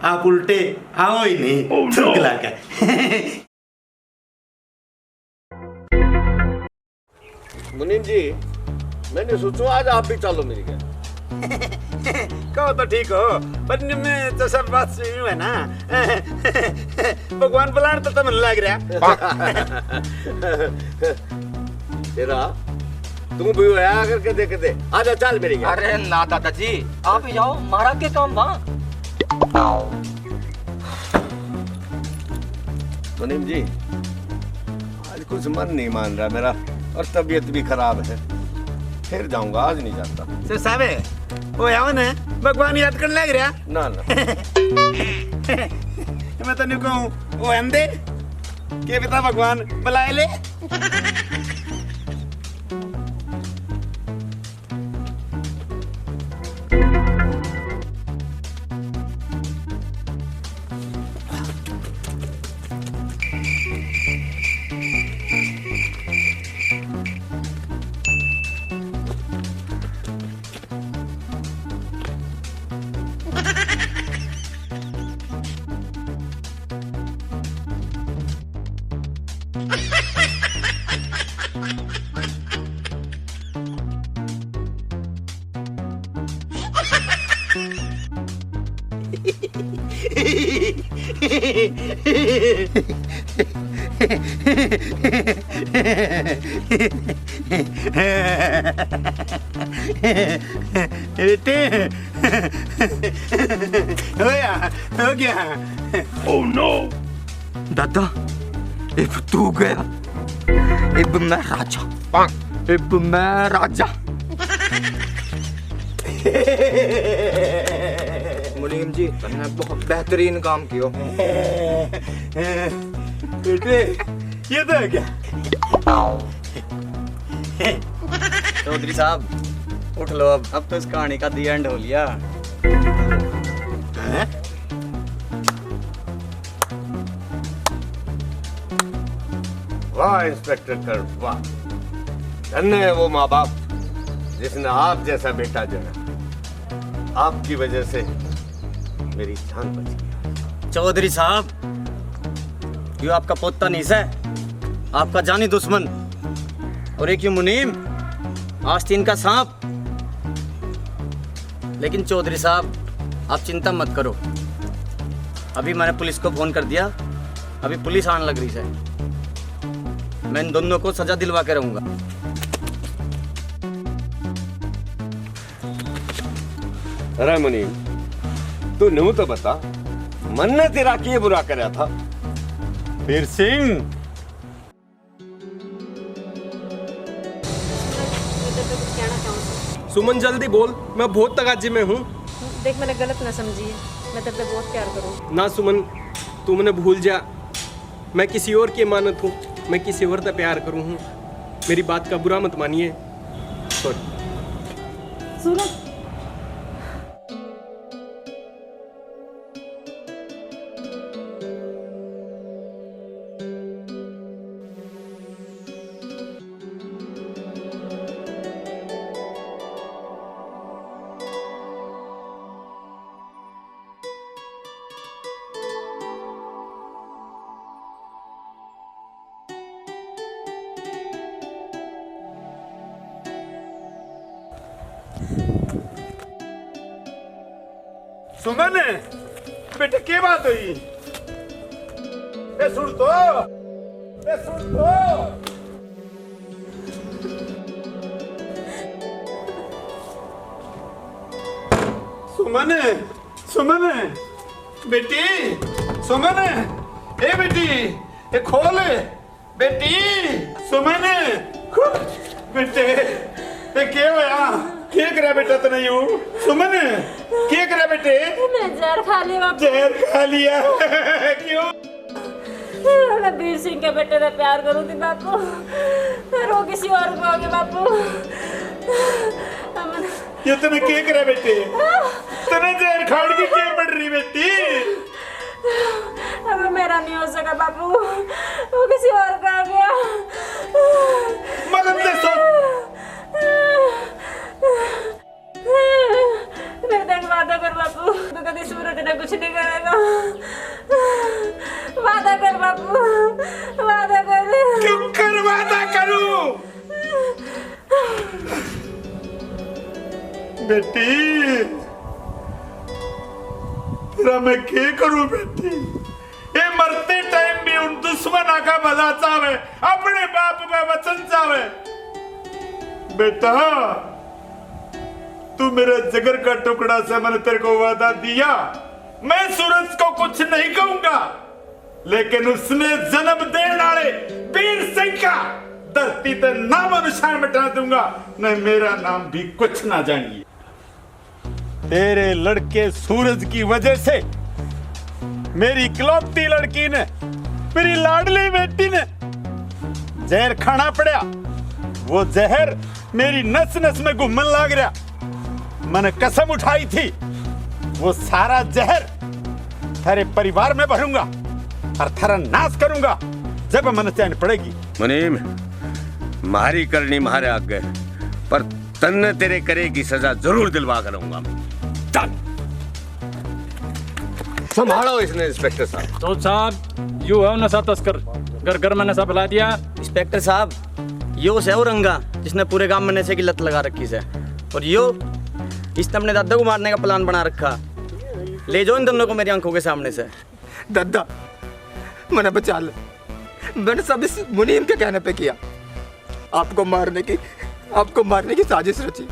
आप उल्टे आओ ही नहीं। चुगला का
मुनीम जी, मैंने सोचा आज आप भी चलो मेरी घर।
कहो तो ठीक हो, पर में तो सब बात सही है ना। भगवान बुलाने तो तुम लग रहा।
तेरा तू भी आया करके देख दे। आजा चल मेरी घर।
अरे ना दादाजी, आप ही जाओ, मारा के काम वहाँ।
मुनीम जी, आज कुछ मन नहीं मान रहा मेरा, और तबीयत भी खराब है। फिर जाऊंगा, आज नहीं जाता।
तो साबे वो आओ ना, भगवान याद करने लग रहा।
ना ना
मैं तो नहीं कहूँ वो अंधे के पिता भगवान बुलाए ले। बेटे हो गया।
ओह नो
दादा अब तू गया, अब मैं राजा, अब मैं राजा। मुनीम जी तुमने बहुत बेहतरीन काम किया।
बेटे ये तो है क्या?
चौधरी साहब उठ लो, अब तो इस कहानी का दी एंड हो लिया।
वाह इंस्पेक्टर कर वाह, धन्य है वो माँ बाप जिसने आप जैसा बेटा जन्मा। आपकी वजह से मेरी जान बच गई।
चौधरी साहब ये आपका पोता नहीं है, आपका जानी दुश्मन। और एक ये मुनीम आस्तीन का सांप। लेकिन चौधरी साहब आप चिंता मत करो, अभी मैंने पुलिस को फोन कर दिया, अभी पुलिस आने लग रही है। मैं इन दोनों को सजा दिलवा के रहूंगा।
अरे मुनीम तू न्यू तो बता, मन ने तेरा किए बुरा कराया था?
वीर सिंह
सुमन जल्दी बोल, मैं बहुत तगाजी में हूँ।
देख मैंने गलत ना समझी है, मैं तेरे पे बहुत प्यार करूँ।
ना सुमन तू मुझे भूल जा, मैं किसी और की अमानत हूँ, मैं किसी और से प्यार करूँ हूँ। मेरी बात का बुरा मत मानिए। सॉरी।
सुनो
सुमन बेटे क्या बात हुई? सुन तो, सुन तो। सुमन सुमन बेटी, सुमन ए बेटी ए खोल बेटी, सुमन खोल बेटे। ए क्या होया? क्या करा बेटा तने यूं? सुमन क्या करा बेटे?
मैं जहर खा लिया।
जहर खा लिया? क्यों?
मैं वीर सिंह के बेटे से प्यार करूँ थी बापू, फिर वो किसी और को हो गया बापू।
ये तने क्या करा बेटे? तने जहर खाने की क्या पड़ रही बेटी?
अब मेरा नहीं हो सका बापू, वो किसी और का आ गया।
मगन दे सो।
मेरे तक वादा कर बापू, तू कभी सूरज ने कुछ नहीं करेगा। वादा कर बापू, वादा कर।
क्यों कर वादा करूं? बेटी तेरा मैं क्या करूं बेटी? ये मरते टाइम भी उन दुश्मन का भला चावे, अपने बाप का वचन चावे। बेटा तू मेरे जिगर का टुकड़ा से मैंने तेरे को वादा दिया, मैं सूरज को कुछ नहीं कहूंगा, लेकिन उसने जन्म देने वाले वीर सिंह का धरती पे नाम निशान मिटा दूंगा, नहीं मेरा नाम भी कुछ ना जानिए। तेरे लड़के सूरज की वजह से मेरी इकलौती लड़की ने, मेरी लाडली बेटी ने जहर खाना पड़ा। वो जहर मेरी नस नस में घूमने लग रहा। मैंने कसम उठाई थी वो सारा जहर तेरे परिवार में भरूंगा और तेरा नाश करूंगा जब मन चैन पड़ेगी।
मुनीम मारी करनी मारे आगे, पर तन्ने तेरे करे की सजा जरूर दिलवा करूंगा। संभालो इसने इंस्पेक्टर साहब।
तो साहब यू है नशा तस्कर, घर घर में नशा फैला दिया।
इंस्पेक्टर साहब यो से रंगा जिसने पूरे गांव में नशे की लत लगा रखी है, और यो इसने अपने दादा को मारने का प्लान बना रखा। ले जाओ इन दोनों को मेरी आंखों के सामने से।
दादा मैंने बचा ले, मैंने सब इस मुनीम के कहने पे किया। आपको मारने की साजिश रची।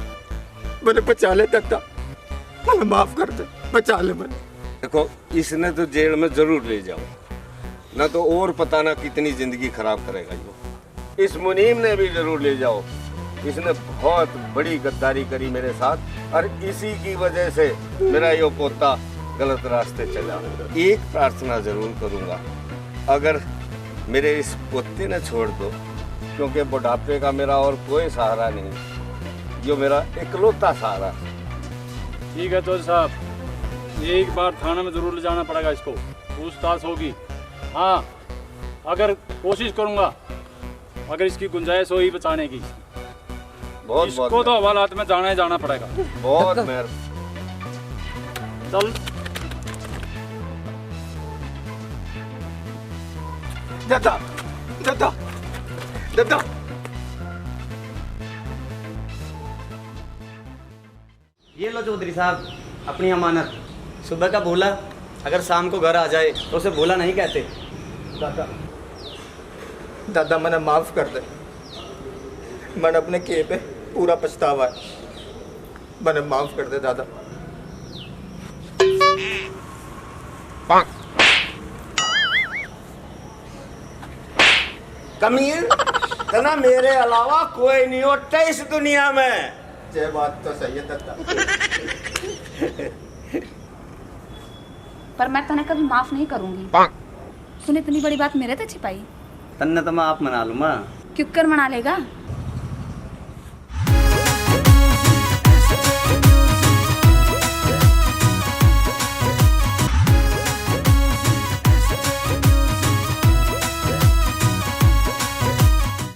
मैंने बचा ले दादा, मैंने माफ कर दे, बचा ले मैंने।
देखो इसने तो जेल में जरूर ले जाओ, ना तो और पता ना कितनी जिंदगी खराब करेगा ये। इस मुनीम ने भी जरूर ले जाओ, इसने बहुत बड़ी गद्दारी करी मेरे साथ और इसी की वजह से मेरा ये पोता गलत रास्ते चला। एक प्रार्थना जरूर करूंगा, अगर मेरे इस पोते ने छोड़ दो, क्योंकि बुढ़ापे का मेरा और कोई सहारा नहीं, जो मेरा इकलौता सहारा।
ठीक है तो साहब, एक बार थाने में जरूर ले जाना पड़ेगा इसको, पूछताछ होगी। हाँ, अगर कोशिश करूंगा, अगर इसकी गुंजाइश होगी बचाने की, इसको तो हवालात में जाना ही जाना पड़ेगा।
बहुत मेहर।
चल
दादा दादा दादा
ये लो चौधरी साहब अपनी अमानत। सुबह का भोला अगर शाम को घर आ जाए तो उसे भोला नहीं कहते।
दादा दादा मैंने माफ कर दे, मैंने अपने किए पे पूरा पछतावा है, मैंने माफ कर दे दादा।
कमीन तना मेरे अलावा कोई नहीं होता इस दुनिया में।
ये बात तो सही है दादा।
पर मैं तने कभी माफ नहीं करूंगी। तूने इतनी बड़ी बात मेरे से छिपाई।
तन्ने तो मैं आप मना लूँ माँ।
क्यों कर मना लेगा?